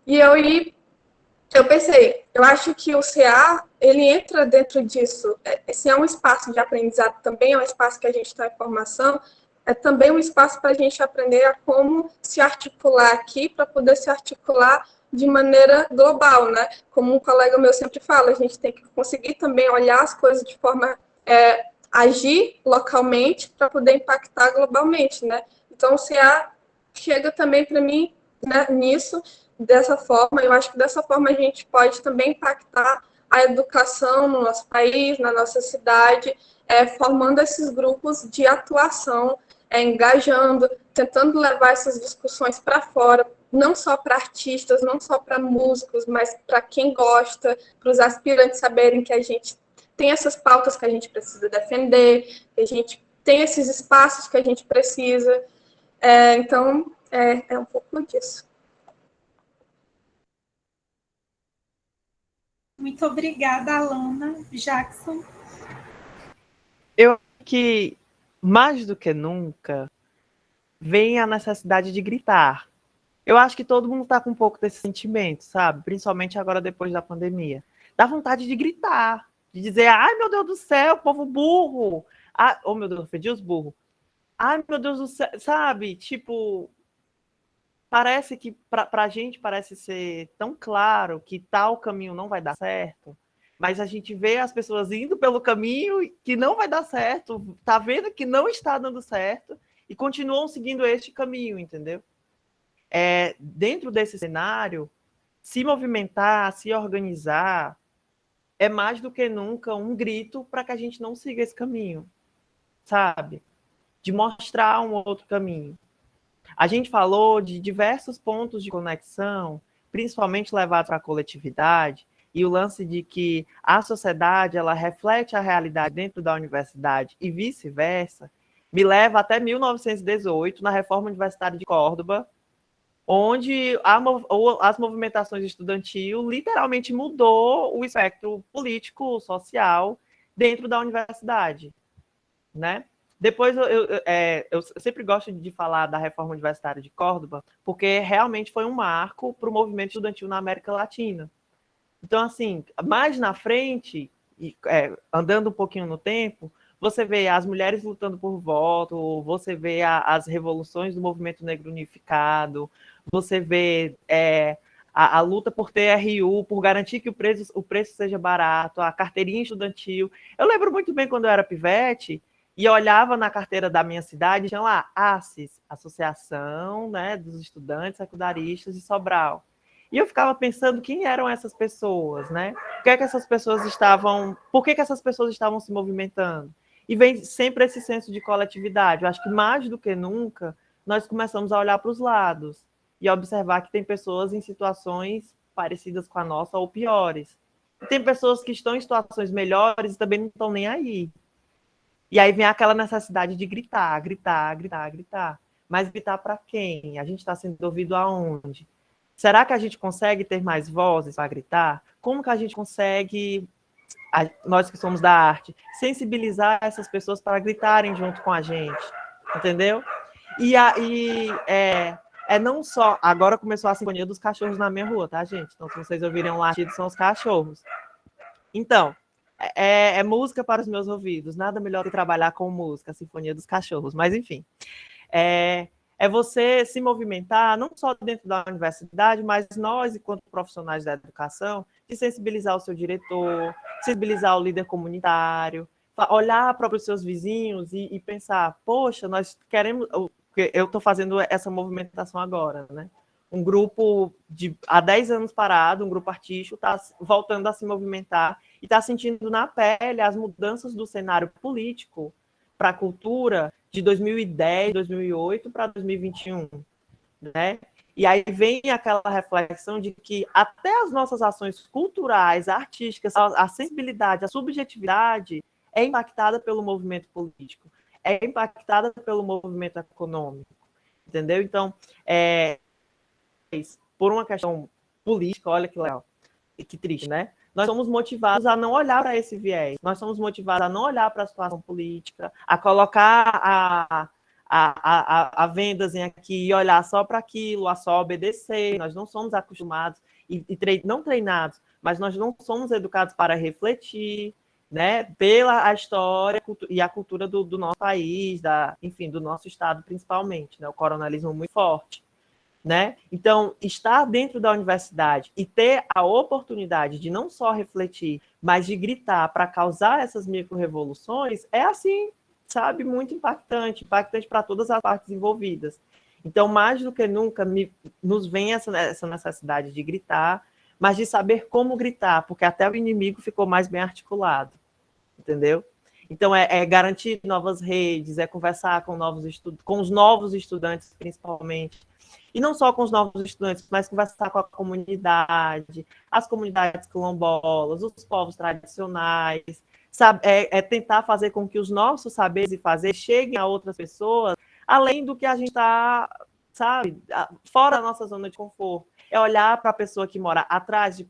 E eu pensei, eu acho que o CA, ele entra dentro disso. Se é um espaço de aprendizado também, é um espaço que a gente está em formação, é também um espaço para a gente aprender a como se articular aqui, para poder se articular de maneira global, né? Como um colega meu sempre fala, a gente tem que conseguir também olhar as coisas de forma agir localmente para poder impactar globalmente, né? Então, o CA chega também para mim, né, nisso, dessa forma. Eu acho que dessa forma a gente pode também impactar a educação no nosso país, na nossa cidade, formando esses grupos de atuação, engajando, tentando levar essas discussões para fora, não só para artistas, não só para músicos, mas para quem gosta, para os aspirantes saberem que a gente tem essas pautas que a gente precisa defender, que a gente tem esses espaços que a gente precisa. Então, é um pouco disso. Muito obrigada, Alana. Jackson? Eu acho que, mais do que nunca, vem a necessidade de gritar. Eu acho que todo mundo está com um pouco desse sentimento, sabe? Principalmente agora, depois da pandemia. Dá vontade de gritar, de dizer, ai, meu Deus do céu, povo burro. Ah, oh, meu Deus, ofendi os burros. Ai, meu Deus do céu, sabe? Tipo, parece que para a gente parece ser tão claro que tal caminho não vai dar certo, mas a gente vê as pessoas indo pelo caminho que não vai dar certo, tá vendo que não está dando certo e continuam seguindo este caminho, entendeu? Dentro desse cenário, se movimentar, se organizar, é mais do que nunca um grito para que a gente não siga esse caminho, sabe? De mostrar um outro caminho. A gente falou de diversos pontos de conexão, principalmente levados para a coletividade, e o lance de que a sociedade ela reflete a realidade dentro da universidade e vice-versa, me leva até 1918, na Reforma Universitária de Córdoba, onde as movimentações estudantil literalmente mudou o espectro político, social dentro da universidade, né? Depois, eu sempre gosto de falar da Reforma Universitária de Córdoba, porque realmente foi um marco para o movimento estudantil na América Latina. Então, assim, mais na frente, andando um pouquinho no tempo, você vê as mulheres lutando por voto, você vê as revoluções do movimento negro unificado, você vê a luta por TRU, por garantir que o preço seja barato, a carteirinha estudantil. Eu lembro muito bem quando eu era pivete, e eu olhava na carteira da minha cidade, tinha lá, ACES, Associação, né, dos Estudantes Secundaristas de Sobral. E eu ficava pensando quem eram essas pessoas, né? Por que essas pessoas estavam, por que essas pessoas estavam se movimentando? E vem sempre esse senso de coletividade. Eu acho que mais do que nunca nós começamos a olhar para os lados e observar que tem pessoas em situações parecidas com a nossa ou piores. E tem pessoas que estão em situações melhores e também não estão nem aí. E aí vem aquela necessidade de gritar, gritar, gritar, gritar. Mas gritar para quem? A gente está sendo ouvido aonde? Será que a gente consegue ter mais vozes para gritar? Como que a gente consegue, nós que somos da arte, sensibilizar essas pessoas para gritarem junto com a gente? Entendeu? E aí, não só... Agora começou a sinfonia dos cachorros na minha rua, tá, gente? Então, se vocês ouvirem um latido, são os cachorros. Então, é música para os meus ouvidos. Nada melhor que trabalhar com música, a Sinfonia dos Cachorros. Mas, enfim, é você se movimentar, não só dentro da universidade, mas nós, enquanto profissionais da educação, de sensibilizar o seu diretor, sensibilizar o líder comunitário, olhar para os seus vizinhos e pensar, poxa, nós queremos... Eu estou fazendo essa movimentação agora, né? Um grupo há 10 anos parado, um grupo artístico, está voltando a se movimentar e está sentindo na pele as mudanças do cenário político para a cultura de 2010, 2008 para 2021, né? E aí vem aquela reflexão de que até as nossas ações culturais, artísticas, a sensibilidade, a subjetividade é impactada pelo movimento político, é impactada pelo movimento econômico, entendeu? Então, por uma questão política, olha que legal, que triste, né? Nós somos motivados a não olhar para esse viés, nós somos motivados a não olhar para a situação política, a colocar a vendas aqui e olhar só para aquilo, a só obedecer. Nós não somos acostumados não treinados, mas nós não somos educados para refletir, né, pela a história e a cultura do nosso país, enfim, do nosso estado principalmente, né, o coronelismo muito forte. Né? Então, estar dentro da universidade e ter a oportunidade de não só refletir, mas de gritar para causar essas micro-revoluções é, assim, sabe, muito impactante para todas as partes envolvidas. Então, mais do que nunca, nos vem essa necessidade de gritar, mas de saber como gritar, porque até o inimigo ficou mais bem articulado, entendeu? Então, é garantir novas redes, é conversar com os novos estudantes, principalmente, e não só com os novos estudantes, mas conversar com a comunidade, as comunidades quilombolas, os povos tradicionais, sabe? Tentar fazer com que os nossos saberes e fazeres cheguem a outras pessoas, além do que a gente está, sabe, fora da nossa zona de conforto. É olhar para a pessoa que mora atrás,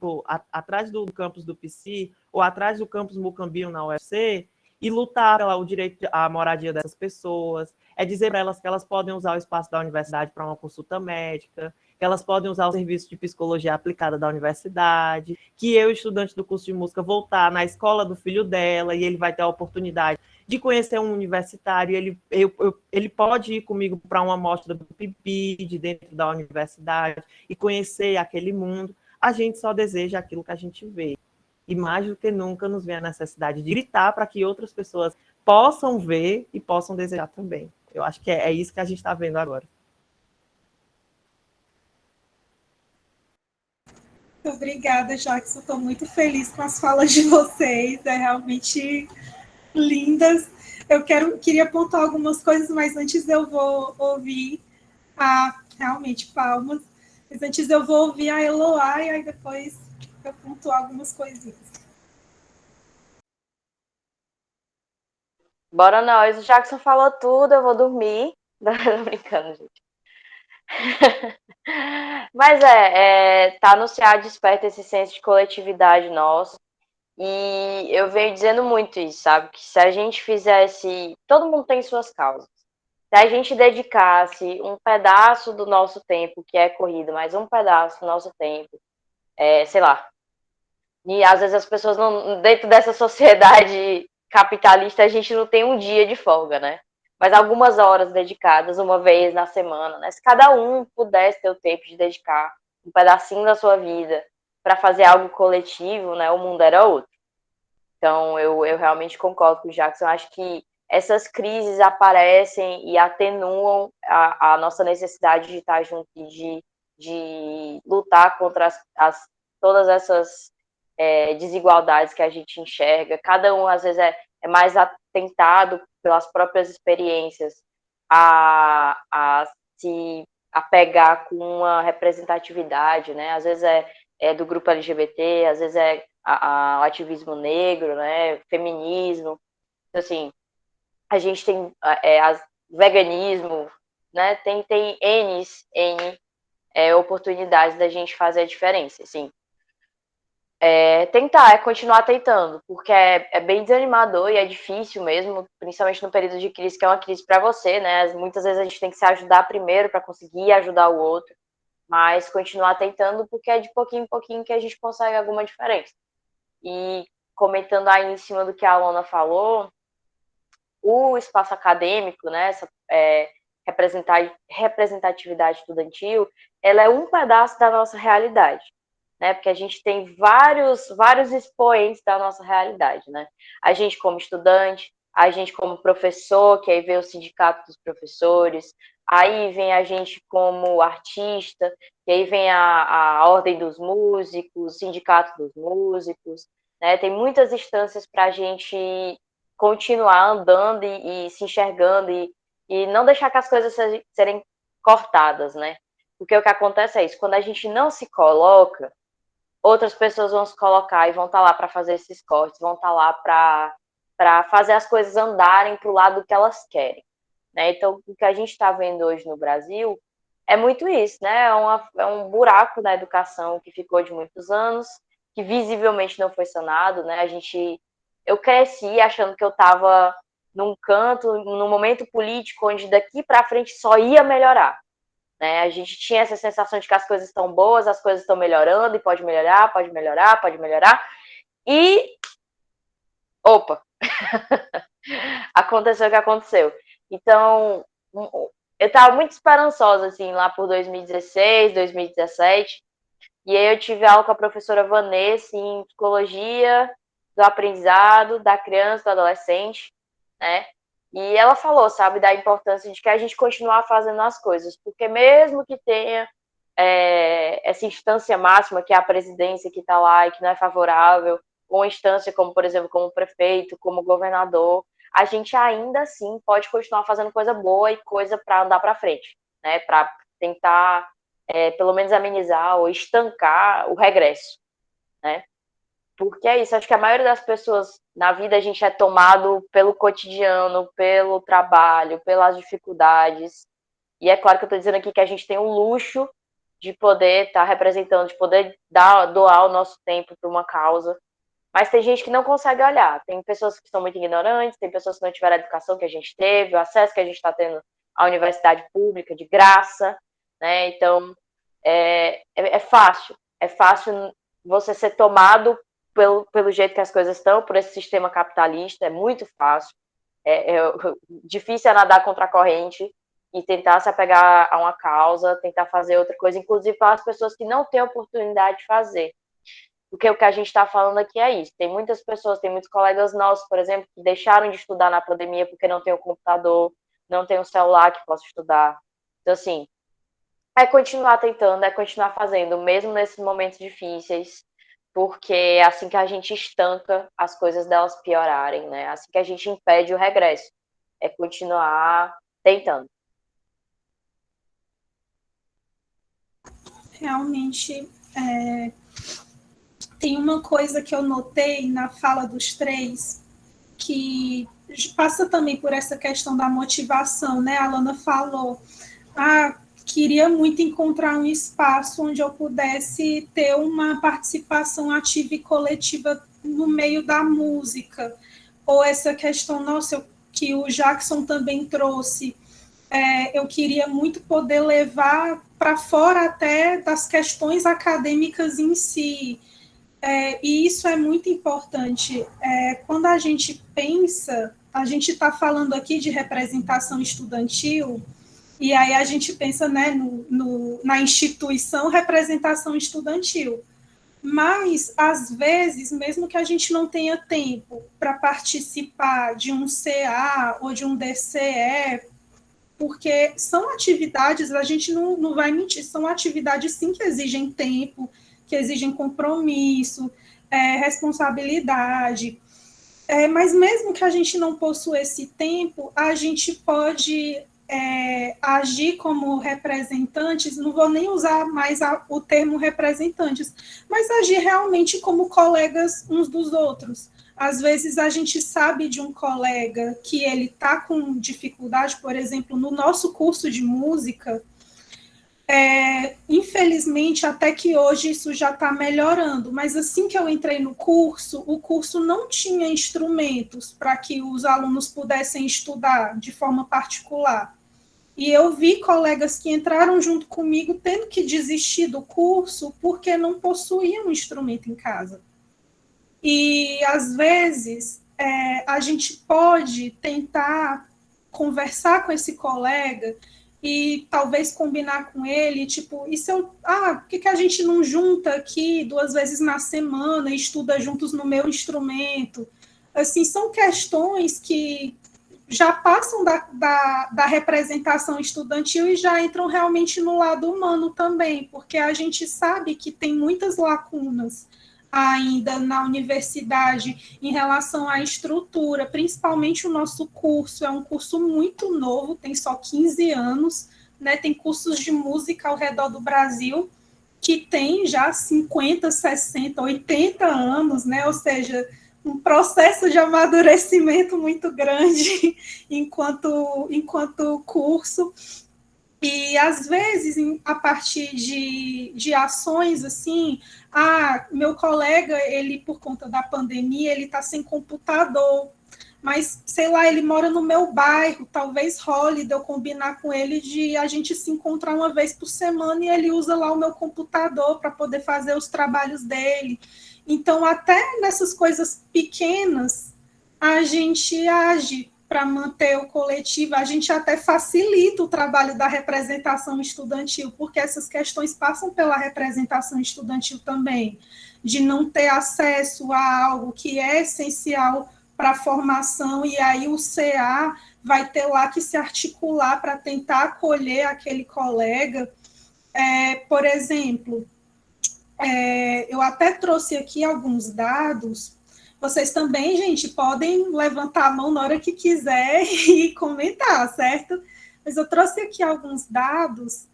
atrás do campus do PC, ou atrás do campus Mucambinho na UFC, e lutar pelo direito à moradia dessas pessoas, é dizer para elas que elas podem usar o espaço da universidade para uma consulta médica, que elas podem usar o serviço de psicologia aplicada da universidade, que eu, estudante do curso de música, vou estar na escola do filho dela e ele vai ter a oportunidade de conhecer um universitário, ele pode ir comigo para uma amostra do PIBID dentro da universidade e conhecer aquele mundo. A gente só deseja aquilo que a gente vê. E mais do que nunca nos vem a necessidade de gritar para que outras pessoas possam ver e possam desejar também. Eu acho que é isso que a gente está vendo agora. Obrigada, Jackson. Estou muito feliz com as falas de vocês. É realmente lindas. Eu queria apontar algumas coisas, mas antes eu vou ouvir realmente palmas. Mas antes eu vou ouvir a Eloá e aí depois eu pontuar algumas coisinhas. Bora nós. O Jackson falou tudo, eu vou dormir. Não, brincando, gente. Mas tá anunciado, desperta esse senso de coletividade nosso. E eu venho dizendo muito isso, sabe? Que se a gente fizesse... Todo mundo tem suas causas. Se a gente dedicasse um pedaço do nosso tempo, que é corrida, mas um pedaço do nosso tempo, sei lá. E às vezes as pessoas, dentro dessa sociedade capitalista, a gente não tem um dia de folga, né? Mas algumas horas dedicadas, uma vez na semana, né? Se cada um pudesse ter o tempo de dedicar um pedacinho da sua vida para fazer algo coletivo, né? O mundo era outro. Então, eu realmente concordo com o Jackson. Eu acho que essas crises aparecem e atenuam a nossa necessidade de estar junto e de de lutar contra todas essas desigualdades que a gente enxerga. Cada um, às vezes, é mais atentado pelas próprias experiências a se apegar com uma representatividade, né? Às vezes é do grupo LGBT, às vezes é o ativismo negro, né? Feminismo. Então, assim, a gente tem veganismo, né? Tem N oportunidades da gente fazer a diferença, assim. Continuar tentando, porque é bem desanimador e é difícil mesmo, principalmente no período de crise, que é uma crise para você, né? Muitas vezes a gente tem que se ajudar primeiro para conseguir ajudar o outro, mas continuar tentando, porque é de pouquinho em pouquinho que a gente consegue alguma diferença. E comentando aí em cima do que a Alana falou, o espaço acadêmico, né? Essa representatividade estudantil, ela é um pedaço da nossa realidade. Né, porque a gente tem vários expoentes da nossa realidade, né? A gente como estudante, a gente como professor, que aí vem o sindicato dos professores, aí vem a gente como artista, que aí vem a ordem dos músicos, o sindicato dos músicos, né? Tem muitas instâncias para a gente continuar andando e se enxergando e não deixar que as coisas serem cortadas, né? Porque o que acontece é isso, quando a gente não se coloca, outras pessoas vão se colocar e vão estar lá para fazer esses cortes, vão estar lá para fazer as coisas andarem para o lado que elas querem. Né? Então, o que a gente está vendo hoje no Brasil é muito isso, né? É um buraco na educação que ficou de muitos anos, que visivelmente não foi sanado, né? Eu cresci achando que eu estava num canto, num momento político onde daqui para frente só ia melhorar. Né? A gente tinha essa sensação de que as coisas estão boas, as coisas estão melhorando, e pode melhorar, pode melhorar, pode melhorar. E, opa, aconteceu o que aconteceu. Então, eu estava muito esperançosa, assim, lá por 2016, 2017, e aí eu tive aula com a professora Vanessa em psicologia do aprendizado da criança, do adolescente, né? E ela falou, sabe, da importância de que a gente continuar fazendo as coisas, porque mesmo que tenha essa instância máxima, que é a presidência que está lá e que não é favorável, ou uma instância como, por exemplo, como prefeito, como governador, a gente ainda assim pode continuar fazendo coisa boa e coisa para andar para frente, né? Para tentar, pelo menos, amenizar ou estancar o regresso, né? Porque é isso, acho que a maioria das pessoas na vida a gente é tomado pelo cotidiano, pelo trabalho, pelas dificuldades. E é claro que eu estou dizendo aqui que a gente tem o luxo de poder estar representando, de poder doar o nosso tempo para uma causa. Mas tem gente que não consegue olhar. Tem pessoas que são muito ignorantes, tem pessoas que não tiveram a educação que a gente teve, o acesso que a gente está tendo à universidade pública de graça, né? Então, é fácil você ser tomado pelo jeito que as coisas estão, por esse sistema capitalista, é muito fácil. Difícil é nadar contra a corrente e tentar se apegar a uma causa, tentar fazer outra coisa, inclusive para as pessoas que não têm oportunidade de fazer. Porque o que a gente está falando aqui é isso. Tem muitas pessoas, tem muitos colegas nossos, por exemplo, que deixaram de estudar na pandemia porque não tem o computador, não tem um celular que possa estudar. Então, assim, é continuar tentando, é continuar fazendo, mesmo nesses momentos difíceis, porque é assim que a gente estanca as coisas delas piorarem, né? Assim que a gente impede o regresso. É continuar tentando. Realmente, tem uma coisa que eu notei na fala dos três, que passa também por essa questão da motivação, né? A Alana falou, queria muito encontrar um espaço onde eu pudesse ter uma participação ativa e coletiva no meio da música, ou essa questão, nossa, que o Jackson também trouxe, eu queria muito poder levar para fora até das questões acadêmicas em si, e isso é muito importante. Quando a gente pensa, a gente está falando aqui de representação estudantil, e aí a gente pensa, né, na instituição representação estudantil. Mas, às vezes, mesmo que a gente não tenha tempo para participar de um CA ou de um DCE, porque são atividades, a gente não vai mentir, são atividades sim que exigem tempo, que exigem compromisso, responsabilidade, mas mesmo que a gente não possua esse tempo, a gente pode agir como representantes, não vou nem usar mais o termo representantes, mas agir realmente como colegas uns dos outros. Às vezes a gente sabe de um colega que ele está com dificuldade, por exemplo, no nosso curso de música, infelizmente, até que hoje isso já está melhorando, mas assim que eu entrei no curso, o curso não tinha instrumentos para que os alunos pudessem estudar de forma particular. E eu vi colegas que entraram junto comigo tendo que desistir do curso porque não possuíam um instrumento em casa. E, às vezes, a gente pode tentar conversar com esse colega e talvez combinar com ele, tipo, e se eu, por que a gente não junta aqui 2 vezes na semana e estuda juntos no meu instrumento? Assim, são questões que já passam da representação estudantil e já entram realmente no lado humano também, porque a gente sabe que tem muitas lacunas ainda na universidade em relação à estrutura, principalmente o nosso curso, é um curso muito novo, tem só 15 anos, né? Tem cursos de música ao redor do Brasil que tem já 50, 60, 80 anos, né? Ou seja, um processo de amadurecimento muito grande enquanto curso. E, às vezes, a partir de ações, assim, meu colega, ele, por conta da pandemia, ele está sem computador, mas, sei lá, ele mora no meu bairro, talvez role de eu combinar com ele de a gente se encontrar uma vez por semana e ele usa lá o meu computador para poder fazer os trabalhos dele. Então, até nessas coisas pequenas, a gente age para manter o coletivo, a gente até facilita o trabalho da representação estudantil, porque essas questões passam pela representação estudantil também, de não ter acesso a algo que é essencial para a formação, e aí o CA vai ter lá que se articular para tentar acolher aquele colega. Por exemplo, eu até trouxe aqui alguns dados. Vocês também, gente, podem levantar a mão na hora que quiser e comentar, certo? Mas eu trouxe aqui alguns dados.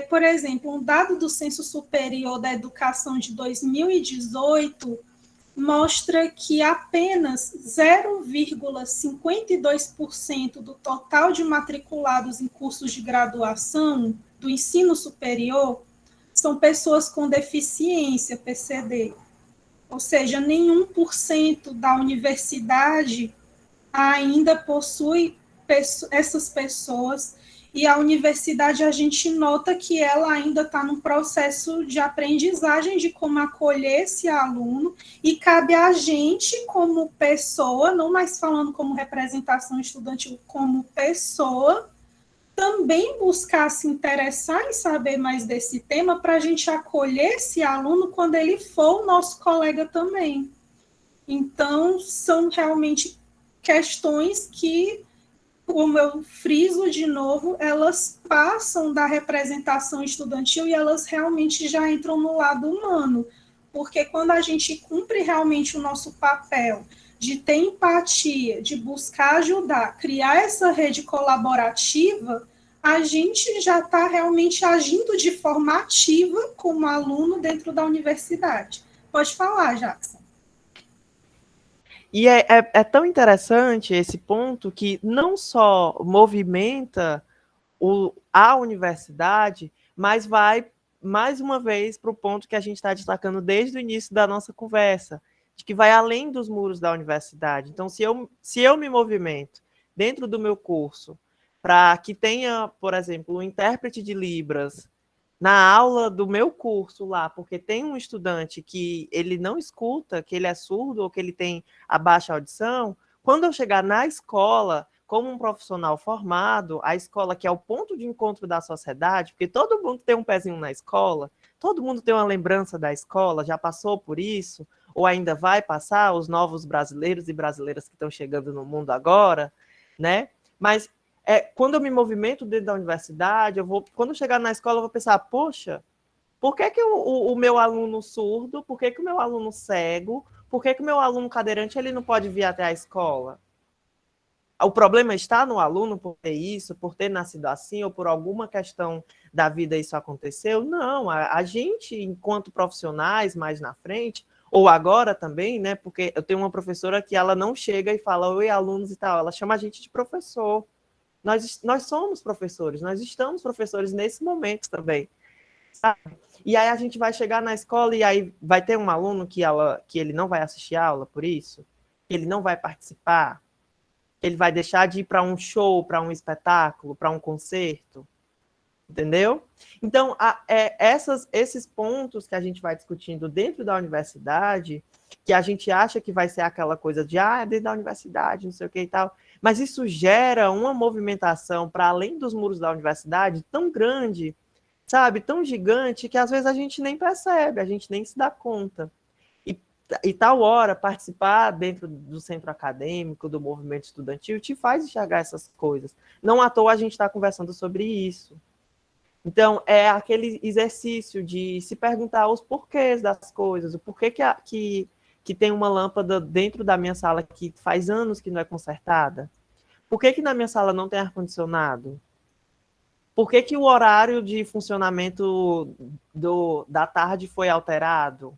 Por exemplo, um dado do Censo Superior da Educação de 2018 mostra que apenas 0,52% do total de matriculados em cursos de graduação do ensino superior são pessoas com deficiência, PCD. Ou seja, nenhum por cento da universidade ainda possui essas pessoas, e a universidade, a gente nota que ela ainda está num processo de aprendizagem de como acolher esse aluno, e cabe a gente, como pessoa, não mais falando como representação estudantil, como pessoa, também buscar se interessar em saber mais desse tema para a gente acolher esse aluno quando ele for o nosso colega também. Então, são realmente questões que, como eu friso de novo, elas passam da representação estudantil e elas realmente já entram no lado humano, porque quando a gente cumpre realmente o nosso papel de ter empatia, de buscar ajudar, criar essa rede colaborativa, a gente já está realmente agindo de forma ativa como aluno dentro da universidade. Pode falar, Jackson. E é tão interessante esse ponto que não só movimenta a universidade, mas vai, mais uma vez, para o ponto que a gente está destacando desde o início da nossa conversa, de que vai além dos muros da universidade. Então, se eu me movimento dentro do meu curso para que tenha, por exemplo, um intérprete de Libras na aula do meu curso lá, porque tem um estudante que ele não escuta, que ele é surdo ou que ele tem a baixa audição, quando eu chegar na escola, como um profissional formado, a escola que é o ponto de encontro da sociedade, porque todo mundo tem um pezinho na escola, todo mundo tem uma lembrança da escola, já passou por isso, ou ainda vai passar, os novos brasileiros e brasileiras que estão chegando no mundo agora, né? Mas quando eu me movimento dentro da universidade, quando eu chegar na escola, eu vou pensar, poxa, por que o meu aluno surdo, por que o meu aluno cego, por que o meu aluno cadeirante ele não pode vir até a escola? O problema está no aluno por ter isso, por ter nascido assim, ou por alguma questão da vida isso aconteceu? Não, a gente, enquanto profissionais mais na frente, ou agora também, né? Porque eu tenho uma professora que ela não chega e fala, oi, alunos e tal, ela chama a gente de professor. Nós somos professores, nós estamos professores nesse momento também. Sabe? E aí a gente vai chegar na escola e aí vai ter um aluno que ele não vai assistir a aula por isso, ele não vai participar, ele vai deixar de ir para um show, para um espetáculo, para um concerto, entendeu? Então, esses pontos que a gente vai discutindo dentro da universidade, que a gente acha que vai ser aquela coisa de, dentro da universidade, não sei o que e tal, mas isso gera uma movimentação para além dos muros da universidade tão grande, sabe, tão gigante, que às vezes a gente nem percebe, a gente nem se dá conta. E tal hora, participar dentro do centro acadêmico, do movimento estudantil, te faz enxergar essas coisas. Não à toa a gente está conversando sobre isso. Então, é aquele exercício de se perguntar os porquês das coisas, o porquê que tem uma lâmpada dentro da minha sala que faz anos que não é consertada? Por que na minha sala não tem ar-condicionado? Por que o horário de funcionamento da tarde foi alterado?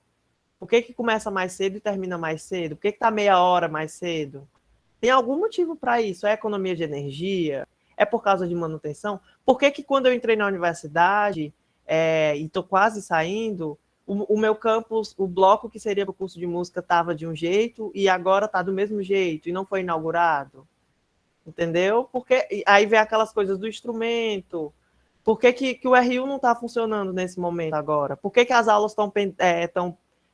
Por que começa mais cedo e termina mais cedo? Por que está meia hora mais cedo? Tem algum motivo para isso? É economia de energia? É por causa de manutenção? Por que quando eu entrei na universidade e estou quase saindo, o meu campus, o bloco que seria para o curso de música estava de um jeito e agora está do mesmo jeito e não foi inaugurado? Entendeu? Porque aí vem aquelas coisas do instrumento. Por que o RU não está funcionando nesse momento agora? Por que as aulas estão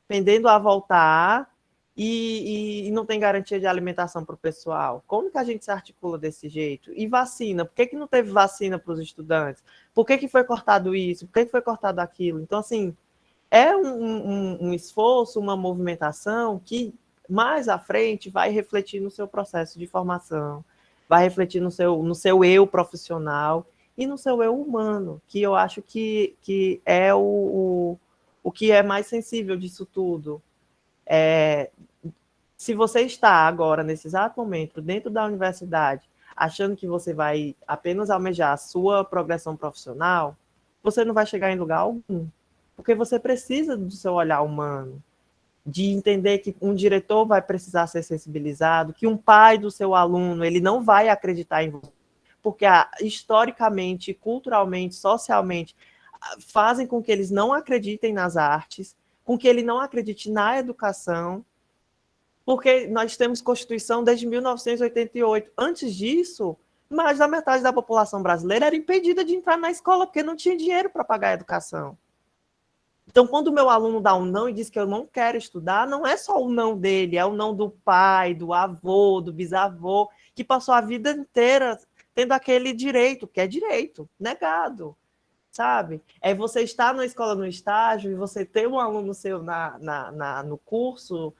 pendendo a voltar e não tem garantia de alimentação para o pessoal? Como que a gente se articula desse jeito? E vacina? Por que não teve vacina para os estudantes? Por que foi cortado isso? Por que foi cortado aquilo? Então, assim, é um esforço, uma movimentação que mais à frente vai refletir no seu processo de formação, vai refletir no seu eu profissional e no seu eu humano, que eu acho que é o que é mais sensível disso tudo. Se você está agora, nesse exato momento, dentro da universidade, achando que você vai apenas almejar a sua progressão profissional, você não vai chegar em lugar algum, porque você precisa do seu olhar humano, de entender que um diretor vai precisar ser sensibilizado, que um pai do seu aluno ele não vai acreditar em você, porque historicamente, culturalmente, socialmente, fazem com que eles não acreditem nas artes, com que ele não acredite na educação, porque nós temos Constituição desde 1988. Antes disso, mais da metade da população brasileira era impedida de entrar na escola porque não tinha dinheiro para pagar a educação. Então, quando o meu aluno dá um não e diz que eu não quero estudar, não é só o não dele, é o não do pai, do avô, do bisavô, que passou a vida inteira tendo aquele direito, que é direito, negado, sabe? É você estar na escola no estágio e você ter um aluno seu no curso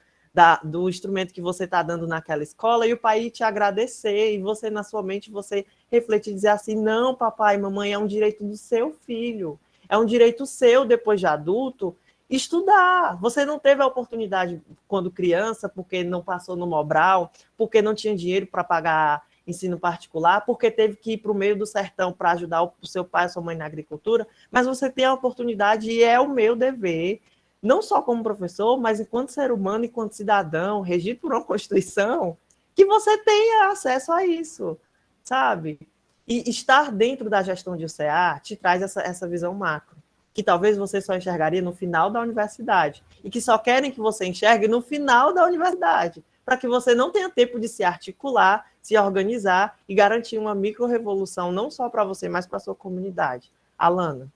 do instrumento que você está dando naquela escola e o pai te agradecer e você, na sua mente, você refletir e dizer assim, não, papai, mamãe, é um direito do seu filho, é um direito seu, depois de adulto, estudar. Você não teve a oportunidade quando criança, porque não passou no Mobral, porque não tinha dinheiro para pagar ensino particular, porque teve que ir para o meio do sertão para ajudar o seu pai e a sua mãe na agricultura, mas você tem a oportunidade e é o meu dever, não só como professor, mas enquanto ser humano, enquanto cidadão, regido por uma Constituição, que você tenha acesso a isso, sabe? E estar dentro da gestão de UCA te traz essa visão macro, que talvez você só enxergaria no final da universidade, e que só querem que você enxergue no final da universidade, para que você não tenha tempo de se articular, se organizar e garantir uma micro-revolução, não só para você, mas para a sua comunidade. Alana.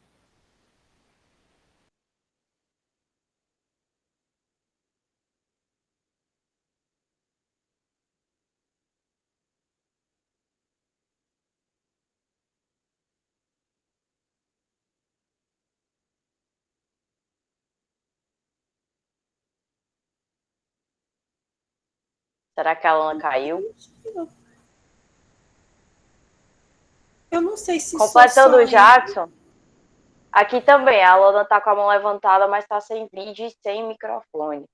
Será que a Alana caiu? Eu não sei se Completando sou o Jackson, aqui também, a Alana tá com a mão levantada, mas tá sem vídeo e sem microfone.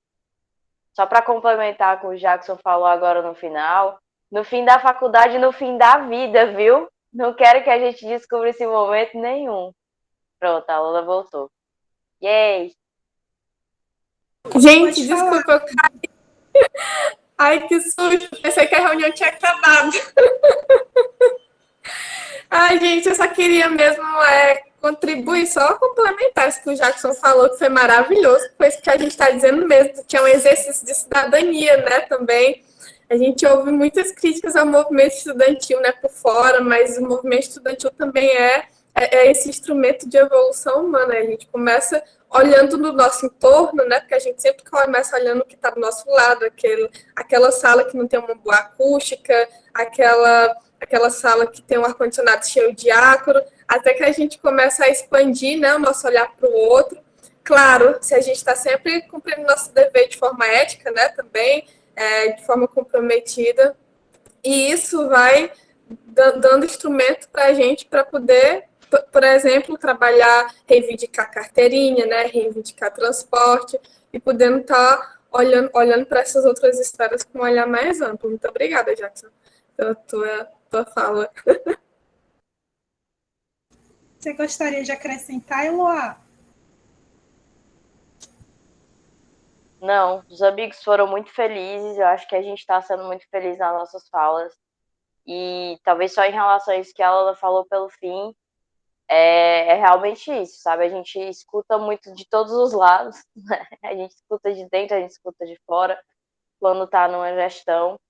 Só para complementar com o Jackson falou agora no fim da faculdade, no fim da vida, viu? Não quero que a gente descubra esse momento nenhum. Pronto, a Alana voltou. Yay! Gente, Pode falar. desculpa, eu caí. Ai, que susto. Pensei que a reunião tinha acabado. Ai, gente, eu só queria mesmo contribuir, só complementar isso que o Jackson falou, que foi maravilhoso, foi isso que a gente está dizendo mesmo, que é um exercício de cidadania, né, também. A gente ouve muitas críticas ao movimento estudantil, né, por fora, mas o movimento estudantil também é esse instrumento de evolução humana. A gente começa olhando no nosso entorno, né, porque a gente sempre começa olhando o que está do nosso lado, aquela sala que não tem uma boa acústica, aquela sala que tem um ar-condicionado cheio de ácaro, até que a gente começa a expandir, né, o nosso olhar para o outro. Claro, se a gente está sempre cumprindo nosso dever de forma ética, né, também, de forma comprometida, e isso vai dando instrumento para a gente para poder, por exemplo, trabalhar, reivindicar carteirinha, né, reivindicar transporte, e podendo estar olhando para essas outras esferas com um olhar mais amplo. Muito obrigada, Jackson, pela tua fala. Você gostaria de acrescentar, Eloá? Não, os amigos foram muito felizes, eu acho que a gente está sendo muito feliz nas nossas falas. E talvez só em relação a isso que ela falou pelo fim, é realmente isso, sabe? A gente escuta muito de todos os lados, né? A gente escuta de dentro, a gente escuta de fora, quando está numa gestão,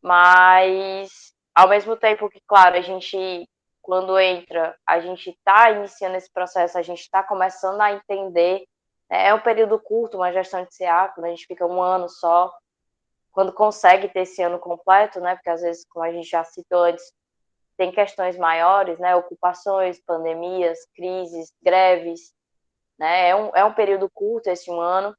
mas ao mesmo tempo que, claro, a gente, quando entra, a gente está iniciando esse processo, a gente está começando a entender, né? É um período curto, uma gestão de CA, quando a gente fica um ano só, quando consegue ter esse ano completo, né? Porque às vezes, como a gente já citou antes, tem questões maiores, né? Ocupações, pandemias, crises, greves, né? É um período curto esse um ano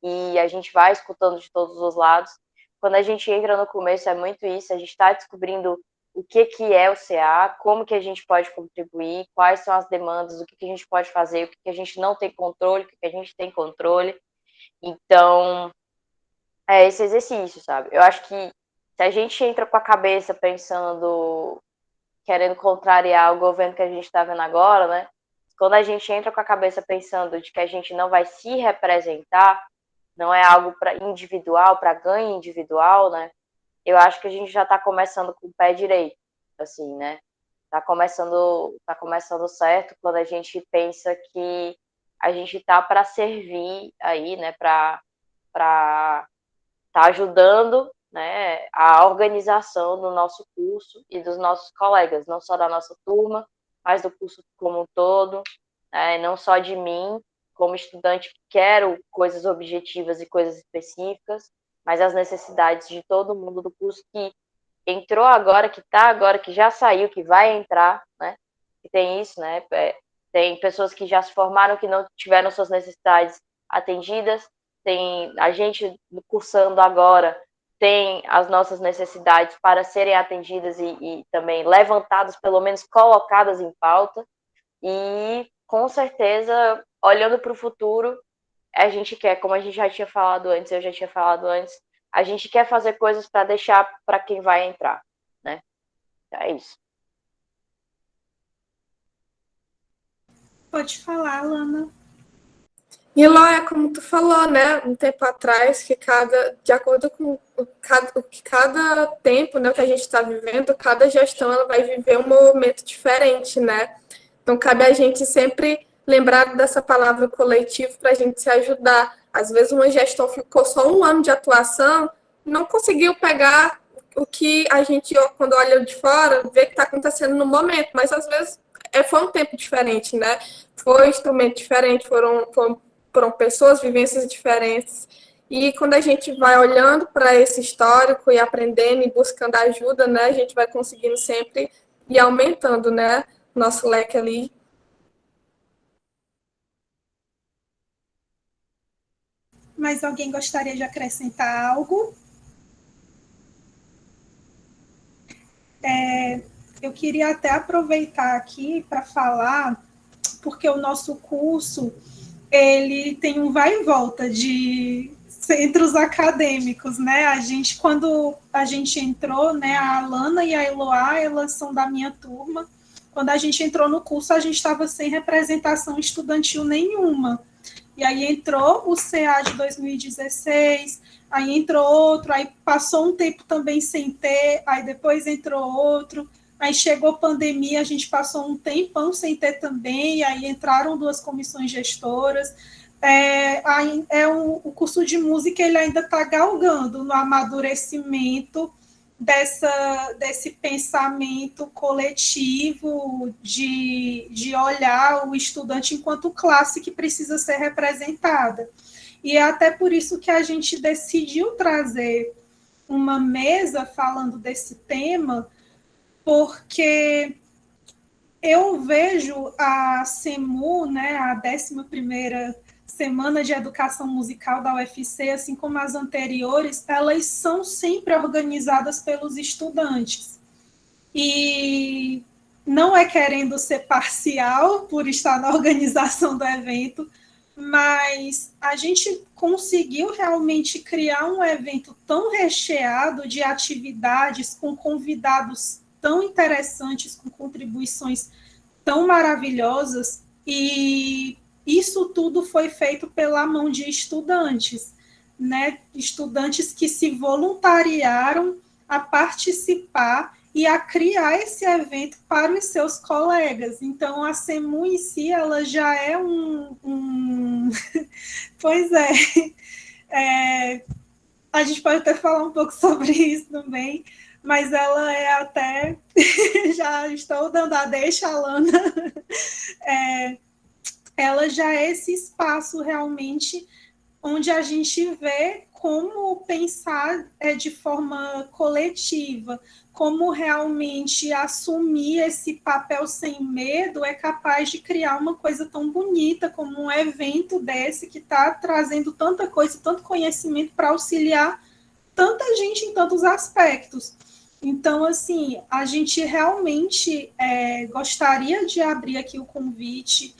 e a gente vai escutando de todos os lados. Quando a gente entra no começo é muito isso, a gente está descobrindo o que é o CA, como que a gente pode contribuir, quais são as demandas, o que a gente pode fazer, o que a gente não tem controle, o que a gente tem controle. Então, é esse exercício, sabe? Eu acho que se a gente entra com a cabeça pensando, querendo contrariar o governo que a gente está vendo agora, né? Quando a gente entra com a cabeça pensando de que a gente não vai se representar, não é algo para individual, para ganho individual, né? Eu acho que a gente já está começando com o pé direito, assim, né? Tá começando certo quando a gente pensa que a gente tá para servir aí, né? Para tá ajudando, né, a organização do nosso curso e dos nossos colegas, não só da nossa turma, mas do curso como um todo, né, não só de mim, como estudante que quero coisas objetivas e coisas específicas, mas as necessidades de todo mundo do curso que entrou agora, que está agora, que já saiu, que vai entrar, né, que tem isso, né, tem pessoas que já se formaram que não tiveram suas necessidades atendidas, tem a gente cursando agora, tem as nossas necessidades para serem atendidas e também levantadas, pelo menos colocadas em pauta, e com certeza, olhando para o futuro, a gente quer, como a gente já tinha falado antes, eu já tinha falado antes, a gente quer fazer coisas para deixar para quem vai entrar, né? É isso. Pode falar, Lana. E lá é como tu falou, né, um tempo atrás, que de acordo com cada tempo, né, que a gente está vivendo, cada gestão ela vai viver um momento diferente, né? Então cabe a gente sempre lembrar dessa palavra coletivo para a gente se ajudar. Às vezes uma gestão ficou só um ano de atuação, não conseguiu pegar o que a gente, quando olha de fora, vê que está acontecendo no momento, mas às vezes foi um tempo diferente, né? Foi um instrumento diferente, foram pessoas, vivências diferentes. E quando a gente vai olhando para esse histórico e aprendendo e buscando ajuda, né, a gente vai conseguindo sempre ir aumentando, né, nosso leque ali. Mais alguém gostaria de acrescentar algo? eu queria até aproveitar aqui para falar, porque o nosso curso ele tem um vai e volta de centros acadêmicos, né? Quando a gente entrou, né, a Alana e a Eloá, elas são da minha turma. Quando a gente entrou no curso, a gente estava sem representação estudantil nenhuma. E aí entrou o CA de 2016, aí entrou outro, aí passou um tempo também sem ter, aí depois entrou outro, aí chegou a pandemia, a gente passou um tempão sem ter também, aí entraram 2 comissões gestoras. O curso de música ele ainda está galgando no amadurecimento desse pensamento coletivo de olhar o estudante enquanto classe que precisa ser representada. E é até por isso que a gente decidiu trazer uma mesa falando desse tema, porque eu vejo a SEMU, né, a 11ª Semana de Educação Musical da UFC, assim como as anteriores, elas são sempre organizadas pelos estudantes. E não é querendo ser parcial por estar na organização do evento, mas a gente conseguiu realmente criar um evento tão recheado de atividades, com convidados tão interessantes, com contribuições tão maravilhosas, e isso tudo foi feito pela mão de estudantes, né? Estudantes que se voluntariaram a participar e a criar esse evento para os seus colegas. Então, a SEMU em si, ela já é Pois a gente pode até falar um pouco sobre isso também, mas ela é até... já estou dando a deixa, Alana. Ela já é esse espaço realmente onde a gente vê como pensar de forma coletiva, como realmente assumir esse papel sem medo é capaz de criar uma coisa tão bonita como um evento desse que está trazendo tanta coisa, tanto conhecimento para auxiliar tanta gente em tantos aspectos. Então, assim, a gente realmente gostaria de abrir aqui o convite,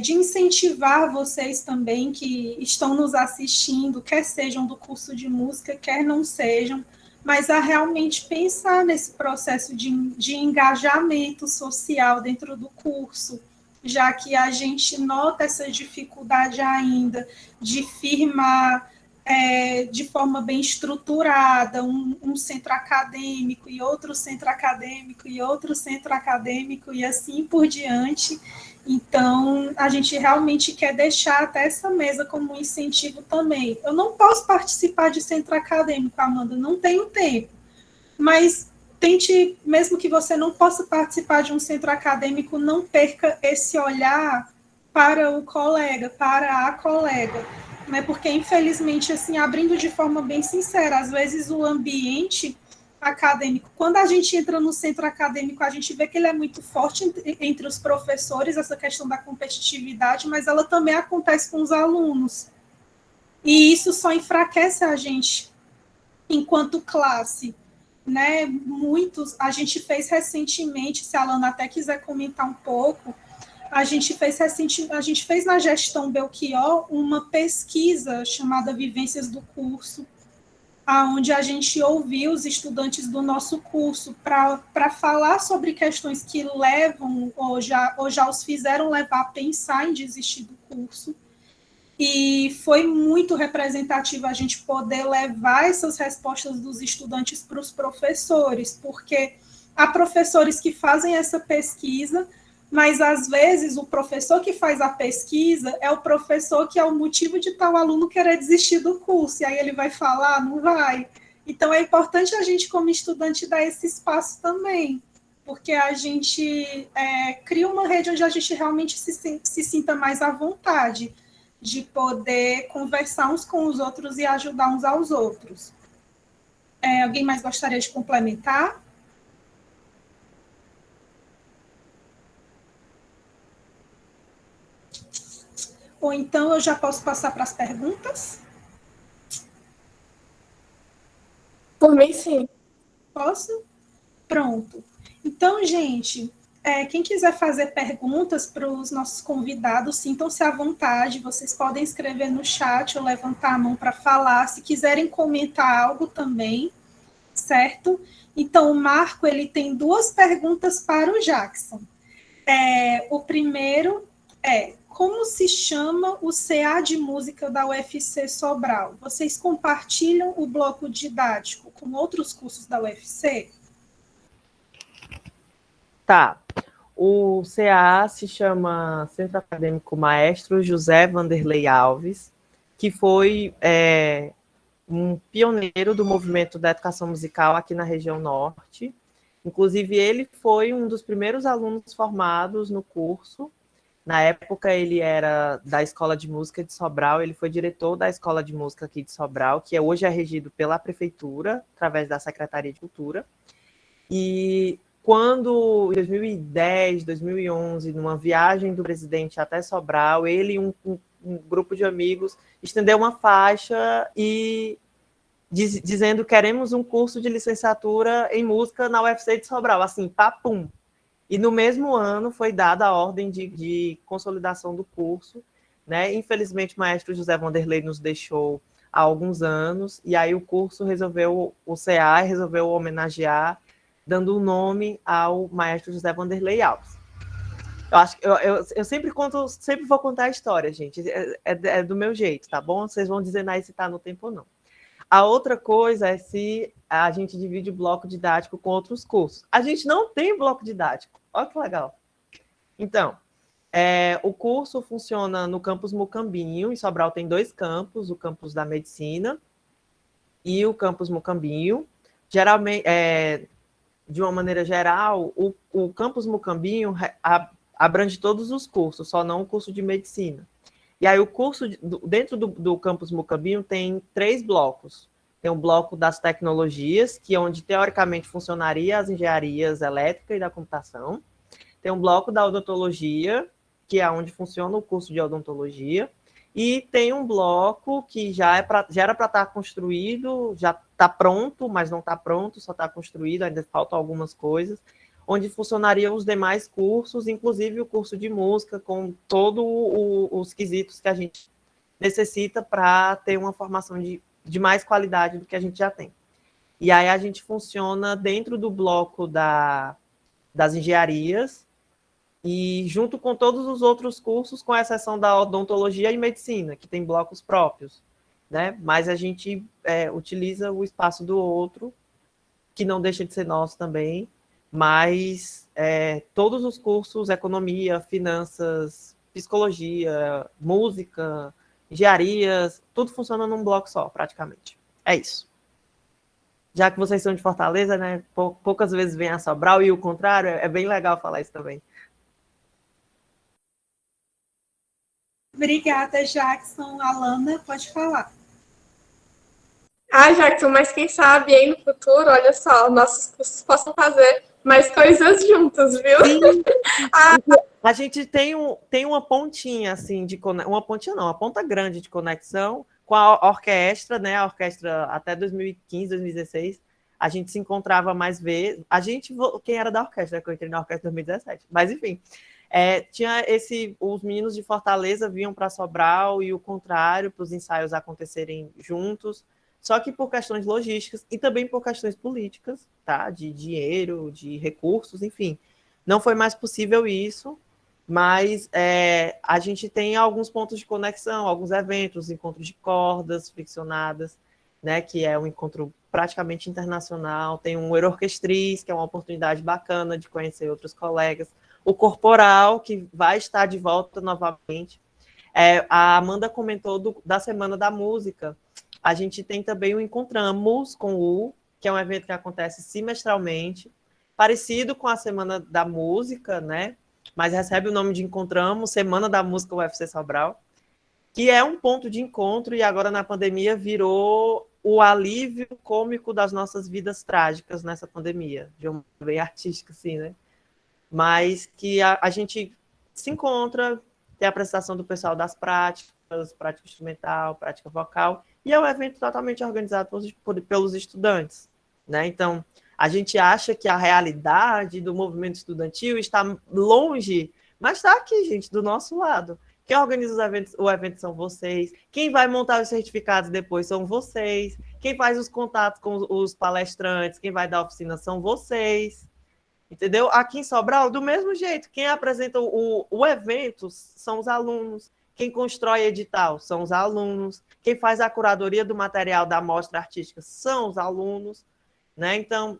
de incentivar vocês também que estão nos assistindo, quer sejam do curso de música, quer não sejam, mas a realmente pensar nesse processo de engajamento social dentro do curso, já que a gente nota essa dificuldade ainda de firmar de forma bem estruturada um centro acadêmico e outro centro acadêmico e outro centro acadêmico e assim por diante. Então, a gente realmente quer deixar até essa mesa como um incentivo também. Eu não posso participar de centro acadêmico, Amanda, não tenho tempo, mas tente, mesmo que você não possa participar de um centro acadêmico, não perca esse olhar para o colega, para a colega, né? Porque, infelizmente, assim, abrindo de forma bem sincera, às vezes o ambiente acadêmico, quando a gente entra no centro acadêmico, a gente vê que ele é muito forte entre os professores, essa questão da competitividade, mas ela também acontece com os alunos. E isso só enfraquece a gente enquanto classe, né? A gente fez recentemente, se a Alana até quiser comentar um pouco, a gente fez na gestão Belchior uma pesquisa chamada Vivências do Curso, onde a gente ouviu os estudantes do nosso curso para falar sobre questões que levam ou já os fizeram levar a pensar em desistir do curso. E foi muito representativo a gente poder levar essas respostas dos estudantes para os professores, porque há professores que fazem essa pesquisa, mas às vezes o professor que faz a pesquisa é o professor que é o motivo de tal aluno querer desistir do curso, e aí ele vai falar, não vai. Então é importante a gente, como estudante, dar esse espaço também, porque a gente cria uma rede onde a gente realmente se sinta mais à vontade de poder conversar uns com os outros e ajudar uns aos outros. Alguém mais gostaria de complementar? Ou então eu já posso passar para as perguntas? Por mim, sim. Posso? Pronto. Então, gente, quem quiser fazer perguntas para os nossos convidados, sintam-se à vontade. Vocês podem escrever no chat ou levantar a mão para falar. Se quiserem comentar algo também, certo? Então, o Marco ele tem 2 perguntas para o Jackson. O primeiro é: como se chama o CA de música da UFC Sobral? Vocês compartilham o bloco didático com outros cursos da UFC? Tá. O CA se chama Centro Acadêmico Maestro José Vanderlei Alves, que foi um pioneiro do movimento da educação musical aqui na região norte. Inclusive, ele foi um dos primeiros alunos formados no curso. Na época, ele era da Escola de Música de Sobral, ele foi diretor da Escola de Música aqui de Sobral, que hoje é regido pela Prefeitura, através da Secretaria de Cultura. E quando, em 2010, 2011, numa viagem do presidente até Sobral, ele e um grupo de amigos estendeu uma faixa e dizendo: queremos um curso de licenciatura em música na UFC de Sobral, assim, papum. E no mesmo ano foi dada a ordem de consolidação do curso, né? Infelizmente, o maestro José Vanderlei nos deixou há alguns anos, e aí o curso resolveu, o CA resolveu homenagear, dando o nome ao maestro José Vanderlei Alves. Eu acho que eu sempre vou contar a história, gente. É do meu jeito, tá bom? Vocês vão dizer aí se tá no tempo ou não. A outra coisa é se a gente divide o bloco didático com outros cursos. A gente não tem bloco didático. Olha que legal. Então, o curso funciona no campus Mucambinho. Em Sobral tem 2 campos, o campus da Medicina e o campus Mucambinho. Geralmente, de uma maneira geral, o campus Mucambinho abrange todos os cursos, só não o curso de Medicina. E aí o curso, dentro do campus Mucambinho, tem 3 blocos. Tem o bloco das tecnologias, que é onde, teoricamente, funcionaria as engenharias elétrica e da computação. Tem um bloco da odontologia, que é onde funciona o curso de odontologia. E tem um bloco que já era para estar construído, já está pronto, mas não está pronto, só está construído, ainda faltam algumas coisas, onde funcionariam os demais cursos, inclusive o curso de música, com todos os quesitos que a gente necessita para ter uma formação de mais qualidade do que a gente já tem. E aí a gente funciona dentro do bloco das engenharias e junto com todos os outros cursos, com exceção da odontologia e medicina, que tem blocos próprios, né? Mas a gente utiliza o espaço do outro, que não deixa de ser nosso também, mas todos os cursos, economia, finanças, psicologia, música, engenharias, tudo funciona num bloco só, praticamente. É isso. Já que vocês são de Fortaleza, né, poucas vezes vem a Sobral, e o contrário, é bem legal falar isso também. Obrigada, Jackson. Alana, pode falar. Jackson, mas quem sabe aí no futuro, olha só, nossos cursos possam fazer mais coisas juntos, viu? Sim. A gente tem uma pontinha, assim, uma pontinha não, uma ponta grande de conexão com a orquestra, né? A orquestra até 2015, 2016, a gente se encontrava mais vezes. Quem era da orquestra, que eu entrei na orquestra em 2017, mas enfim. Tinha os meninos de Fortaleza vinham para Sobral e o contrário, para os ensaios acontecerem juntos. Só que por questões logísticas e também por questões políticas, tá? De dinheiro, de recursos, enfim. Não foi mais possível isso, mas a gente tem alguns pontos de conexão, alguns eventos, encontros de cordas friccionadas, né? Que é um encontro praticamente internacional. Tem um Orquestriz, que é uma oportunidade bacana de conhecer outros colegas. O Corporal, que vai estar de volta novamente. A Amanda comentou da Semana da Música. A gente tem também o Encontramos com o, que é um evento que acontece semestralmente, parecido com a Semana da Música, né? Mas recebe o nome de Encontramos, Semana da Música UFC Sobral, que é um ponto de encontro e agora na pandemia virou o alívio cômico das nossas vidas trágicas nessa pandemia, de uma bem artística, assim, né? Mas que a gente se encontra, tem a apresentação do pessoal das prática instrumental, prática vocal, e é um evento totalmente organizado pelos estudantes, né? Então, A gente acha que a realidade do movimento estudantil está longe, mas está aqui, gente, do nosso lado. Quem organiza o evento são vocês. Quem vai montar os certificados depois são vocês. Quem faz os contatos com os palestrantes, quem vai dar oficina são vocês. Entendeu? Aqui em Sobral, do mesmo jeito. Quem apresenta o evento são os alunos. Quem constrói edital são os alunos. Quem faz a curadoria do material da mostra artística são os alunos. Né? Então,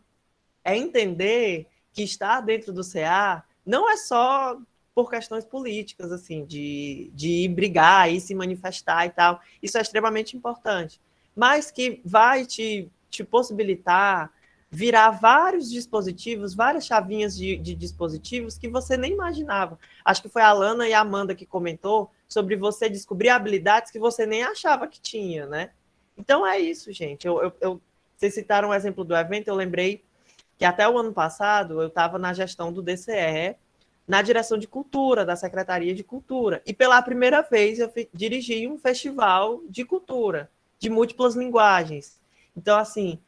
é entender que estar dentro do CA não é só por questões políticas, assim, de ir brigar, ir se manifestar e tal. Isso é extremamente importante. Mas que vai te possibilitar virar vários dispositivos, várias chavinhas de dispositivos que você nem imaginava. Acho que foi a Alana e a Amanda que comentou sobre você descobrir habilidades que você nem achava que tinha, né? Então é isso, gente. Vocês citaram o exemplo do evento, eu lembrei que até o ano passado eu estava na gestão do DCE, na direção de cultura, da Secretaria de Cultura. E pela primeira vez eu dirigi um festival de cultura, de múltiplas linguagens. Então, assim,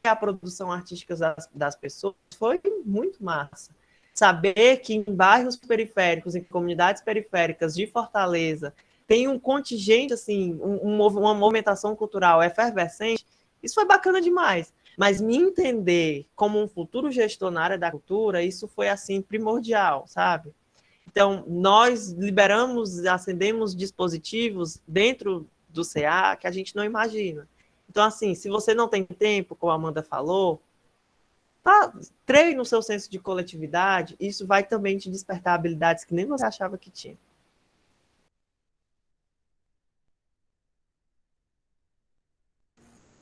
a produção artística das pessoas foi muito massa. Saber que em bairros periféricos, em comunidades periféricas de Fortaleza, tem um contingente, assim, uma movimentação cultural efervescente, isso foi bacana demais. Mas me entender como um futuro gestor na área da cultura, isso foi, assim, primordial, sabe? Então, nós acendemos dispositivos dentro do CA que a gente não imagina. Então, assim, se você não tem tempo, como a Amanda falou, treine o seu senso de coletividade, isso vai também te despertar habilidades que nem você achava que tinha.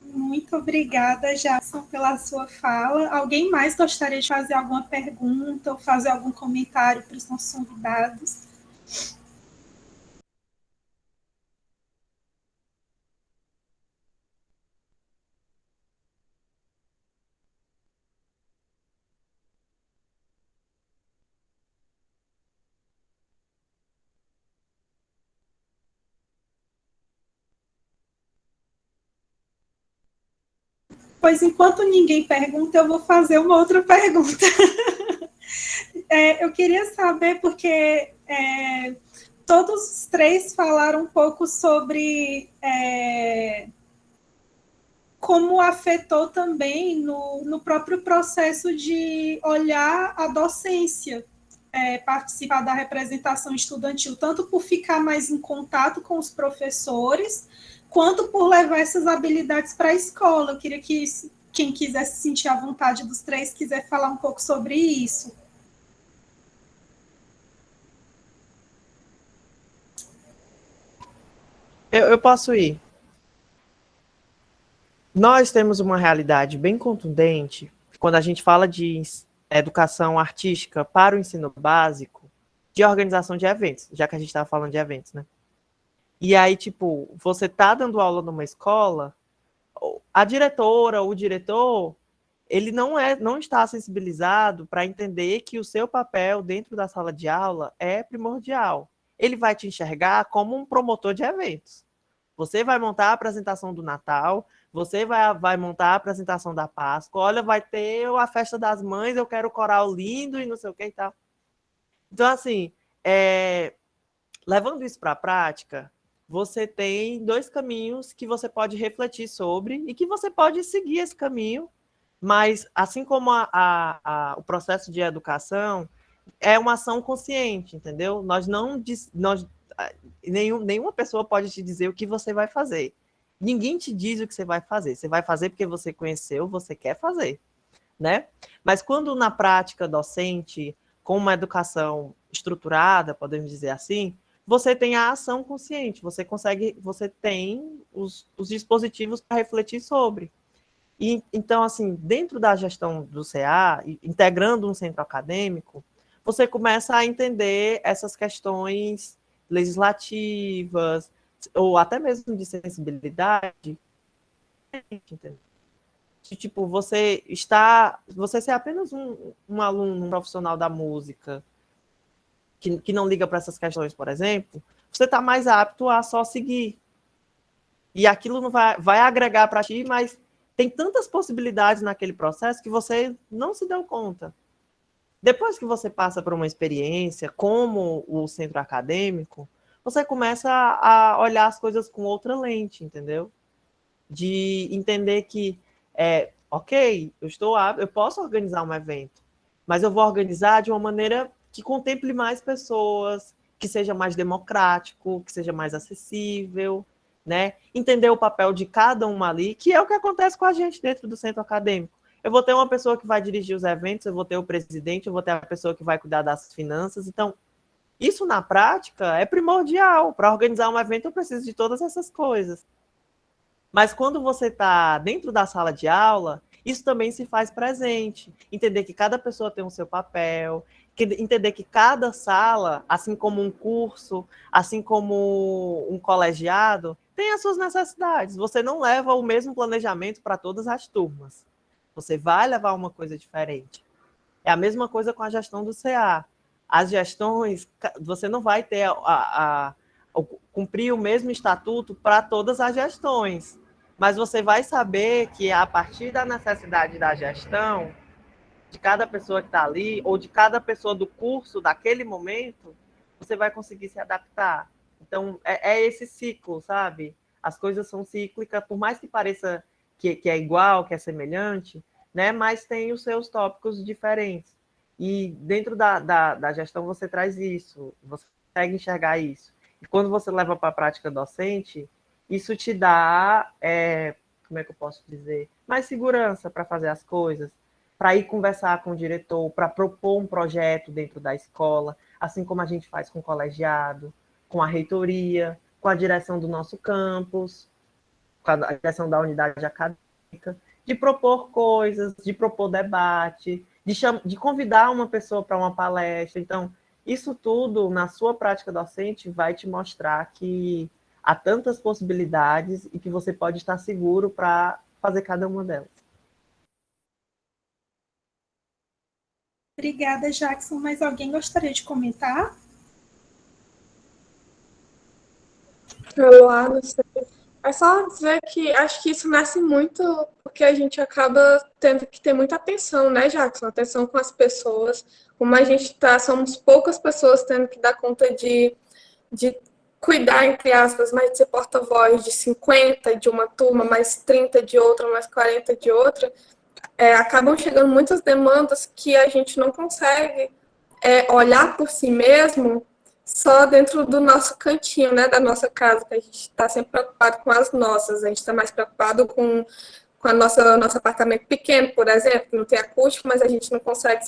Muito obrigada, Jackson, pela sua fala. Alguém mais gostaria de fazer alguma pergunta ou fazer algum comentário para os nossos convidados? Pois enquanto ninguém pergunta, eu vou fazer uma outra pergunta. Eu queria saber, porque todos os três falaram um pouco sobre como afetou também no próprio processo de olhar a docência, participar da representação estudantil, tanto por ficar mais em contato com os professores, quanto por levar essas habilidades para a escola. Eu queria que quem quiser se sentir à vontade dos três, quiser falar um pouco sobre isso. Eu posso ir. Nós temos uma realidade bem contundente quando a gente fala de educação artística para o ensino básico, de organização de eventos, já que a gente estava falando de eventos, né? E aí, tipo, você tá dando aula numa escola, a diretora, o diretor, ele não está sensibilizado para entender que o seu papel dentro da sala de aula é primordial. Ele vai te enxergar como um promotor de eventos. Você vai montar a apresentação do Natal, você vai montar a apresentação da Páscoa, olha, vai ter a festa das mães, eu quero coral lindo e não sei o que e tal. Então, assim, levando isso para a prática, você tem dois caminhos que você pode refletir sobre e que você pode seguir esse caminho, mas assim como o processo de educação é uma ação consciente, entendeu? Nenhuma pessoa pode te dizer o que você vai fazer. Ninguém te diz o que você vai fazer. Você vai fazer porque você conheceu, você quer fazer, né? Mas quando na prática docente, com uma educação estruturada, podemos dizer assim, você tem a ação consciente, você tem os dispositivos para refletir sobre. E, então, assim, dentro da gestão do CA, integrando um centro acadêmico, você começa a entender essas questões legislativas, ou até mesmo de sensibilidade, entendeu? Tipo, você ser apenas um aluno, um profissional da música, que não liga para essas questões, por exemplo, você está mais apto a só seguir. E aquilo não vai agregar para ti, mas Tem tantas possibilidades naquele processo que você não se deu conta. Depois que você passa por uma experiência como o centro acadêmico, você começa a olhar as coisas com outra lente, entendeu? De entender que, ok, eu posso organizar um evento, mas eu vou organizar de uma maneira que contemple mais pessoas, que seja mais democrático, que seja mais acessível, né? Entender o papel de cada uma ali, que é o que acontece com a gente dentro do centro acadêmico. Eu vou ter uma pessoa que vai dirigir os eventos, eu vou ter o presidente, eu vou ter a pessoa que vai cuidar das finanças. Então, isso na prática é primordial. Para organizar um evento, eu preciso de todas essas coisas. Mas quando você está dentro da sala de aula, isso também se faz presente. Entender que cada pessoa tem o seu papel, entender que cada sala, assim como um curso, assim como um colegiado, tem as suas necessidades. Você não leva o mesmo planejamento para todas as turmas. Você vai levar uma coisa diferente. É a mesma coisa com a gestão do CA. As gestões, você não vai ter cumprir o mesmo estatuto para todas as gestões, mas você vai saber que a partir da necessidade da gestão, de cada pessoa que está ali, ou de cada pessoa do curso daquele momento, você vai conseguir se adaptar. Então, é esse ciclo, sabe? As coisas são cíclicas, por mais que pareça que é igual, que é semelhante, né? Mas tem os seus tópicos diferentes. E dentro da gestão você traz isso, você consegue enxergar isso. E quando você leva para a prática docente, isso te dá, como é que eu posso dizer, mais segurança para fazer as coisas, para ir conversar com o diretor, para propor um projeto dentro da escola, assim como a gente faz com o colegiado, com a reitoria, com a direção do nosso campus, com a direção da unidade acadêmica, de propor coisas, de propor debate, de convidar uma pessoa para uma palestra. Então, isso tudo, na sua prática docente, vai te mostrar que há tantas possibilidades e que você pode estar seguro para fazer cada uma delas. Obrigada, Jackson. Mas alguém gostaria de comentar? Eloá, não sei. É só dizer que acho que isso nasce muito porque a gente acaba tendo que ter muita atenção, né, Jackson? Atenção com as pessoas. Como a gente tá, somos poucas pessoas tendo que dar conta de cuidar, entre aspas, mais de ser porta-voz de 50 de uma turma, mais 30 de outra, mais 40 de outra, acabam chegando muitas demandas que a gente não consegue olhar por si mesmo só dentro do nosso cantinho, né, da nossa casa, que a gente está sempre preocupado com as nossas, a gente está mais preocupado com nosso apartamento pequeno, por exemplo, que não tem acústico, mas a gente não consegue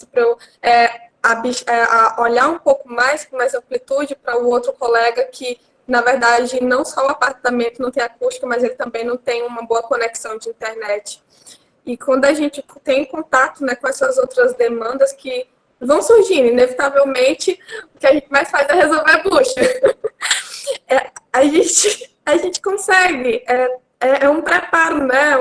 olhar um pouco mais, com mais amplitude para o outro colega que, na verdade, não só o apartamento não tem acústico, mas ele também não tem uma boa conexão de internet. E quando a gente tem contato, né, com essas outras demandas que vão surgindo, inevitavelmente, o que a gente mais faz é resolver bucha. A gente consegue, um preparo, né?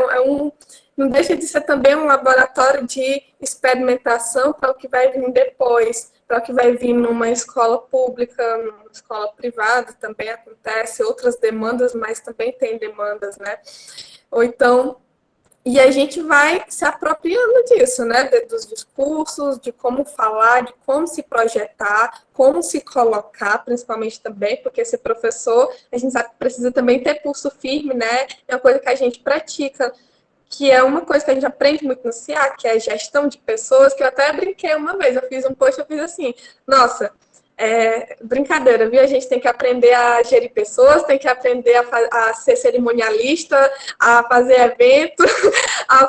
Não deixa de ser também um laboratório de experimentação para o que vai vir depois, para o que vai vir numa escola pública, numa escola privada, também acontece, outras demandas, mas também tem demandas, né? Ou então, e a gente vai se apropriando disso, né? Dos discursos, de como falar, de como se projetar, como se colocar, principalmente também, porque ser professor, a gente sabe que precisa também ter pulso firme, né? É uma coisa que a gente pratica, que é uma coisa que a gente aprende muito no CA, que é a gestão de pessoas, que eu até brinquei uma vez, eu fiz um post, eu fiz assim, nossa, brincadeira, viu? A gente tem que aprender a gerir pessoas, tem que aprender a ser cerimonialista, a fazer evento, a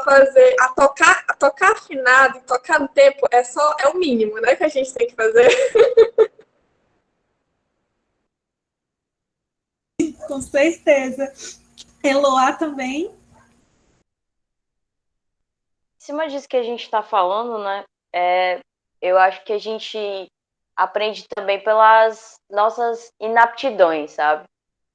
tocar afinado, tocar no tempo, é o mínimo, né, que a gente tem que fazer. Com certeza. Eloá também. Em cima disso que a gente está falando, né? Eu acho que a gente aprende também pelas nossas inaptidões, sabe?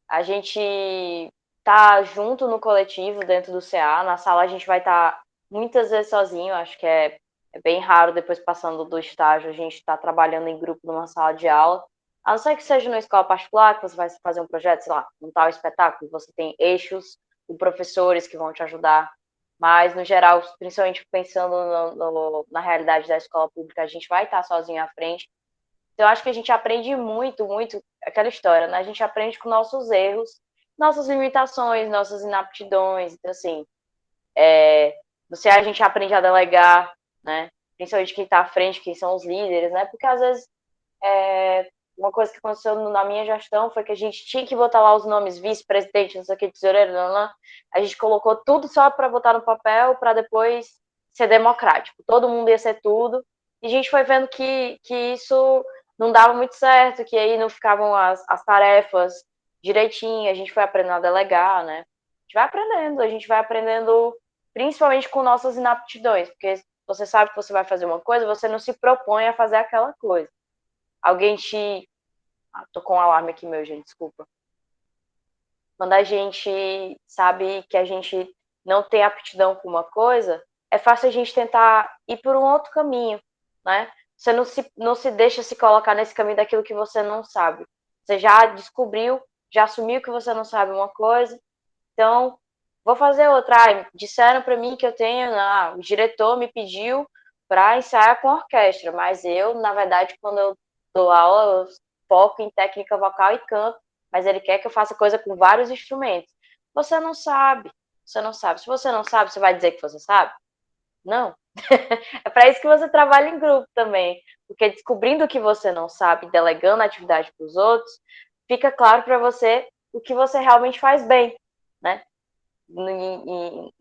A gente tá junto no coletivo dentro do CA, na sala a gente vai estar muitas vezes sozinho, acho que é bem raro depois passando do estágio a gente estar trabalhando em grupo numa sala de aula, a não ser que seja numa escola particular, que você vai fazer um projeto, sei lá, montar um espetáculo, você tem eixos, e professores que vão te ajudar. mas, no geral, principalmente pensando na realidade da escola pública, a gente vai estar sozinho à frente. Então, eu acho que a gente aprende muito, muito aquela história, né? A gente aprende com nossos erros, nossas limitações, nossas inaptidões. Então, assim, a gente aprende a delegar, né? Principalmente quem está à frente, quem são os líderes, né? Porque, às vezes, uma coisa que aconteceu na minha gestão foi que a gente tinha que botar lá os nomes vice-presidente, não sei o que, tesoureiro, não. A gente colocou tudo só para botar no papel, para depois ser democrático. Todo mundo ia ser tudo. E a gente foi vendo que isso não dava muito certo, que aí não ficavam as tarefas direitinho, a gente foi aprendendo a delegar, né? A gente vai aprendendo principalmente com nossas inaptidões, porque você sabe que você vai fazer uma coisa, você não se propõe a fazer aquela coisa. Alguém te... tô com um alarme aqui, meu, gente, desculpa. Quando a gente sabe que a gente não tem aptidão com uma coisa, é fácil a gente tentar ir por um outro caminho, né? Você não se deixa se colocar nesse caminho daquilo que você não sabe. Você já descobriu, já assumiu que você não sabe uma coisa, então vou fazer outra. Disseram para mim que eu tenho, o diretor me pediu para ensaiar com orquestra, mas eu, na verdade, quando eu dou aula, eu foco em técnica vocal e canto, mas ele quer que eu faça coisa com vários instrumentos. Você não sabe, você não sabe. Se você não sabe, você vai dizer que você sabe? Não. É para isso que você trabalha em grupo também, porque descobrindo o que você não sabe, delegando a atividade para os outros, fica claro para você o que você realmente faz bem, né?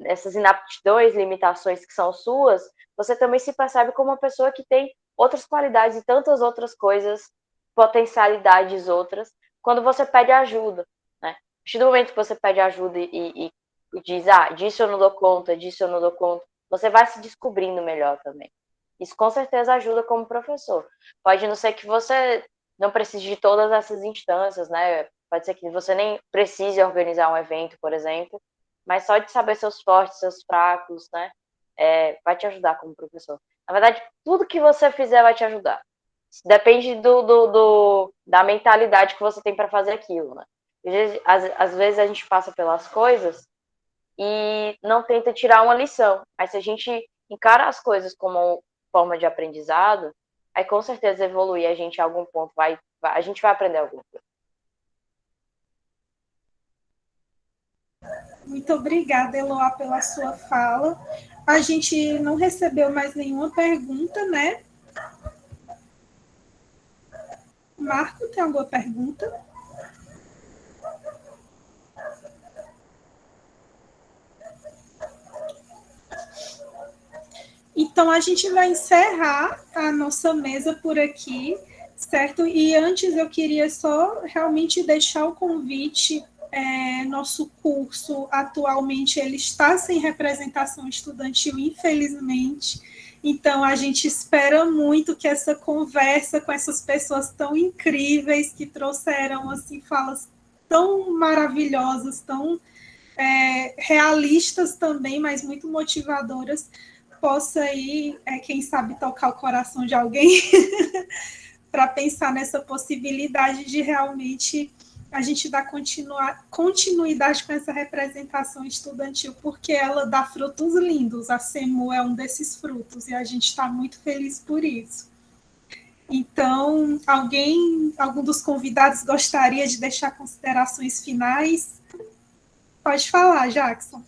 Essas inaptidões, limitações que são suas, você também se percebe como uma pessoa que tem outras qualidades e tantas outras coisas, potencialidades outras, quando você pede ajuda, né? A partir do momento que você pede ajuda e diz, disso eu não dou conta, disso eu não dou conta, você vai se descobrindo melhor também. Isso com certeza ajuda como professor. Pode não ser que você não precise de todas essas instâncias, né? Pode ser que você nem precise organizar um evento, por exemplo, mas só de saber seus fortes, seus fracos, né? Vai te ajudar como professor. Na verdade, tudo que você fizer vai te ajudar. Depende da mentalidade que você tem para fazer aquilo, né? Às vezes a gente passa pelas coisas e não tenta tirar uma lição. Mas se a gente encara as coisas como forma de aprendizado, aí com certeza evoluir a gente a algum ponto a gente vai aprender alguma coisa. Muito obrigada, Eloá, pela sua fala. A gente não recebeu mais nenhuma pergunta, né? Marco, tem alguma pergunta? Então, a gente vai encerrar a nossa mesa por aqui, certo? E antes eu queria só realmente deixar o convite. Nosso curso, atualmente, ele está sem representação estudantil, infelizmente. Então, a gente espera muito que essa conversa com essas pessoas tão incríveis, que trouxeram assim, falas tão maravilhosas, tão realistas também, mas muito motivadoras, possa ir, quem sabe, tocar o coração de alguém para pensar nessa possibilidade de realmente a gente dar continuidade com essa representação estudantil, porque ela dá frutos lindos. A CEMU é um desses frutos e a gente está muito feliz por isso. Então, algum dos convidados gostaria de deixar considerações finais? Pode falar, Jackson.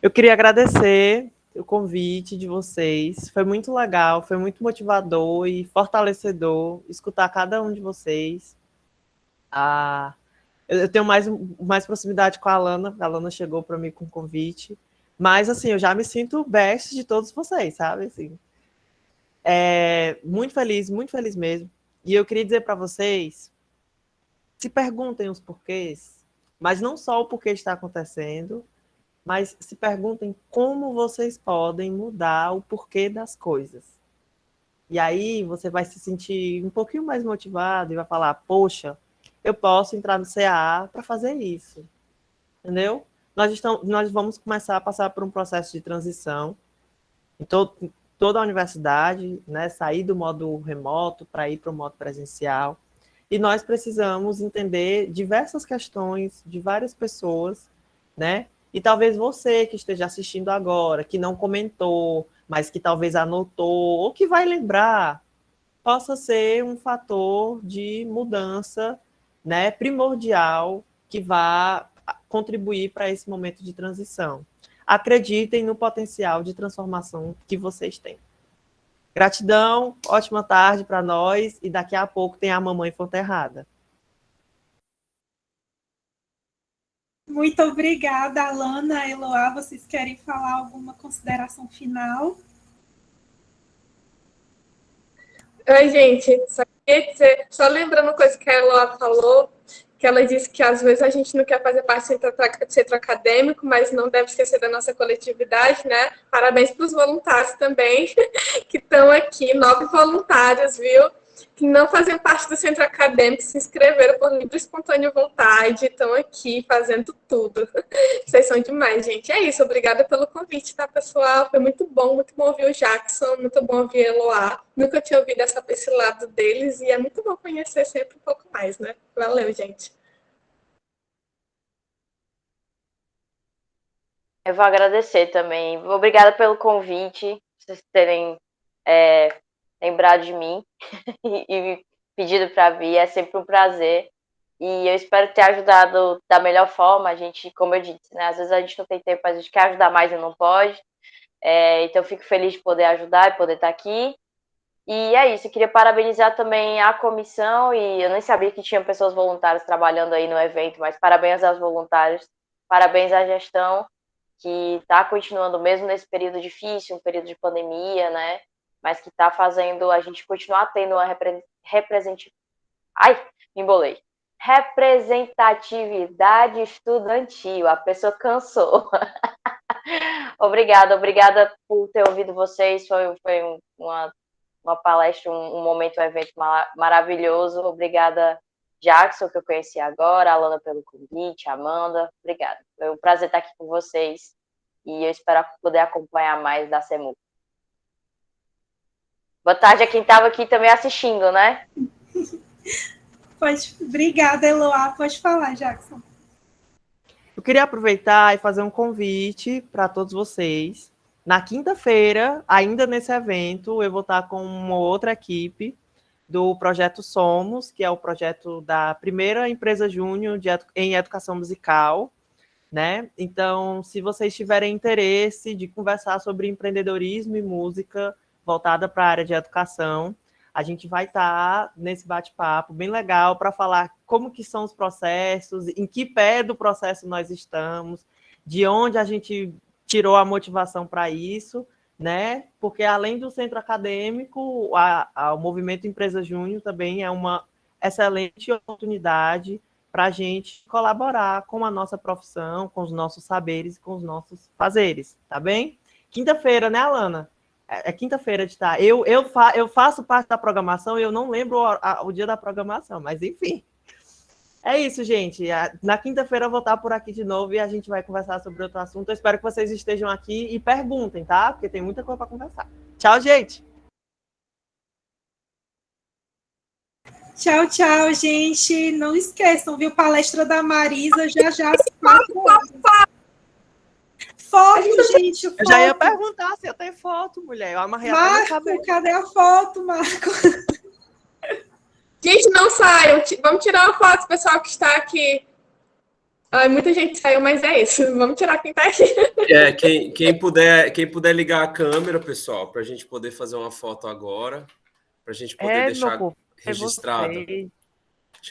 Eu queria agradecer o convite de vocês. Foi muito legal, foi muito motivador e fortalecedor escutar cada um de vocês. Eu tenho mais proximidade com a Alana chegou para mim com o convite, mas assim, eu já me sinto best de todos vocês, sabe? Assim, muito feliz mesmo. E eu queria dizer para vocês, se perguntem os porquês, mas não só o porquê está acontecendo, mas se perguntem como vocês podem mudar o porquê das coisas. E aí você vai se sentir um pouquinho mais motivado e vai falar, poxa, eu posso entrar no CAA para fazer isso. Entendeu? Nós vamos começar a passar por um processo de transição em toda a universidade, né? Sair do modo remoto para ir para o modo presencial. E nós precisamos entender diversas questões de várias pessoas, né? E talvez você que esteja assistindo agora, que não comentou, mas que talvez anotou, ou que vai lembrar, possa ser um fator de mudança, né, primordial que vá contribuir para esse momento de transição. Acreditem no potencial de transformação que vocês têm. Gratidão, ótima tarde para nós e daqui a pouco tem a Mamãe Fonterrada. Muito obrigada, Alana, Eloá. Vocês querem falar alguma consideração final? Oi, gente. Só queria dizer, só lembrando uma coisa que a Eloá falou, que ela disse que às vezes a gente não quer fazer parte do centro acadêmico, mas não deve esquecer da nossa coletividade, né? Parabéns para os voluntários também, que estão aqui, 9 voluntários, viu? Que não fazem parte do centro acadêmico, se inscreveram por livre e espontânea vontade, estão aqui fazendo tudo. Vocês são demais, gente. É isso, obrigada pelo convite, tá, pessoal? Foi muito bom ouvir o Jackson, muito bom ouvir a Eloá. Nunca tinha ouvido esse lado deles e é muito bom conhecer sempre um pouco mais, né? Valeu, gente. Eu vou agradecer também. Obrigada pelo convite, vocês terem lembrado de mim e pedido para vir. É sempre um prazer. E eu espero ter ajudado da melhor forma. A gente, como eu disse, né? Às vezes a gente não tem tempo, a gente quer ajudar mais e não pode. Então, eu fico feliz de poder ajudar e poder estar aqui. E é isso, eu queria parabenizar também a comissão, e eu nem sabia que tinha pessoas voluntárias trabalhando aí no evento, mas parabéns aos voluntários, parabéns à gestão, que está continuando mesmo nesse período difícil, um período de pandemia, né? Mas que está fazendo a gente continuar tendo uma representatividade estudantil. A pessoa cansou. Obrigada por ter ouvido vocês. Foi uma palestra, um momento, um evento maravilhoso. Obrigada, Jackson, que eu conheci agora, a Alana pelo convite, a Amanda. Obrigada. Foi um prazer estar aqui com vocês e eu espero poder acompanhar mais da CEMU. Boa tarde a quem estava aqui também assistindo, né? Obrigada, Eloá. Pode falar, Jackson. Eu queria aproveitar e fazer um convite para todos vocês. Na quinta-feira, ainda nesse evento, eu vou estar com uma outra equipe do Projeto Somos, que é o projeto da primeira empresa júnior em educação musical, né? Então, se vocês tiverem interesse de conversar sobre empreendedorismo e música voltada para a área de educação, a gente vai estar nesse bate-papo bem legal para falar como que são os processos, em que pé do processo nós estamos, de onde a gente tirou a motivação para isso, né? Porque além do centro acadêmico, o movimento Empresa Júnior também é uma excelente oportunidade para a gente colaborar com a nossa profissão, com os nossos saberes e com os nossos fazeres, tá bem? Quinta-feira, né, Alana? É quinta-feira de tarde. Eu faço parte da programação e eu não lembro o dia da programação, mas enfim. É isso, gente. Na quinta-feira eu vou estar por aqui de novo e a gente vai conversar sobre outro assunto. Eu espero que vocês estejam aqui e perguntem, tá? Porque tem muita coisa para conversar. Tchau, gente! Tchau, tchau, gente. Não esqueçam, viu? Palestra da Marisa já às 4 horas. Foto, gente, foto. Eu já ia perguntar se eu tenho foto, mulher. Eu amarrei Marco, cadê a foto, Marco? Gente, não saiam. Vamos tirar uma foto, pessoal que está aqui. Muita gente saiu, mas é isso. Vamos tirar quem está aqui. Quem puder ligar a câmera, pessoal, para a gente poder fazer uma foto agora, para a gente poder deixar registrado. Deixa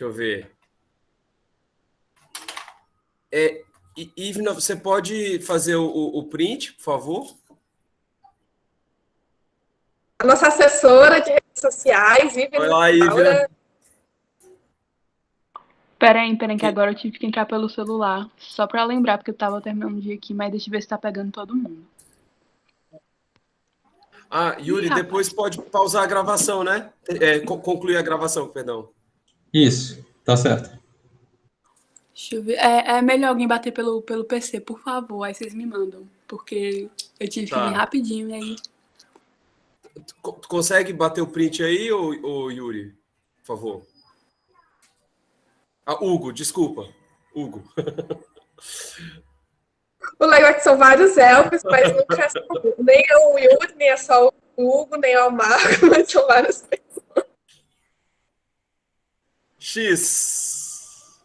eu ver. Ivna, você pode fazer o print, por favor? A nossa assessora de redes sociais, Ivna. Olá, Ivna. Peraí, que agora eu tive que entrar pelo celular. Só para lembrar, porque eu tava terminando o dia aqui, mas deixa eu ver se tá pegando todo mundo. Yuri, depois pode pausar a gravação, né? Concluir a gravação, perdão. Isso, tá certo. Deixa eu ver. É melhor alguém bater pelo PC, por favor. Aí vocês me mandam. Porque eu tive que vir rapidinho e aí. Tu consegue bater o print aí, ou Yuri? Por favor. Hugo, desculpa. Hugo. O legal é que são vários elfos, mas nunca é só um. Nem é o Yuri, nem é só o Hugo, nem é o Marco, mas são várias pessoas. X.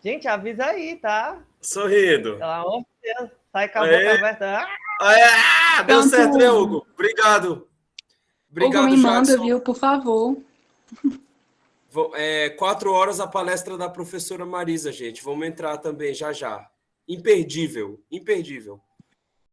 Gente, avisa aí, tá? Sorrindo. Pelo amor de Deus. Sai com a Aê. boca aberta. Deu Pronto. certo, né, Hugo? Obrigado. Hugo, Obrigado, me manda, Jackson. viu? Por favor. 4 horas a palestra da professora Marisa, gente. Vamos entrar também já já. Imperdível, imperdível.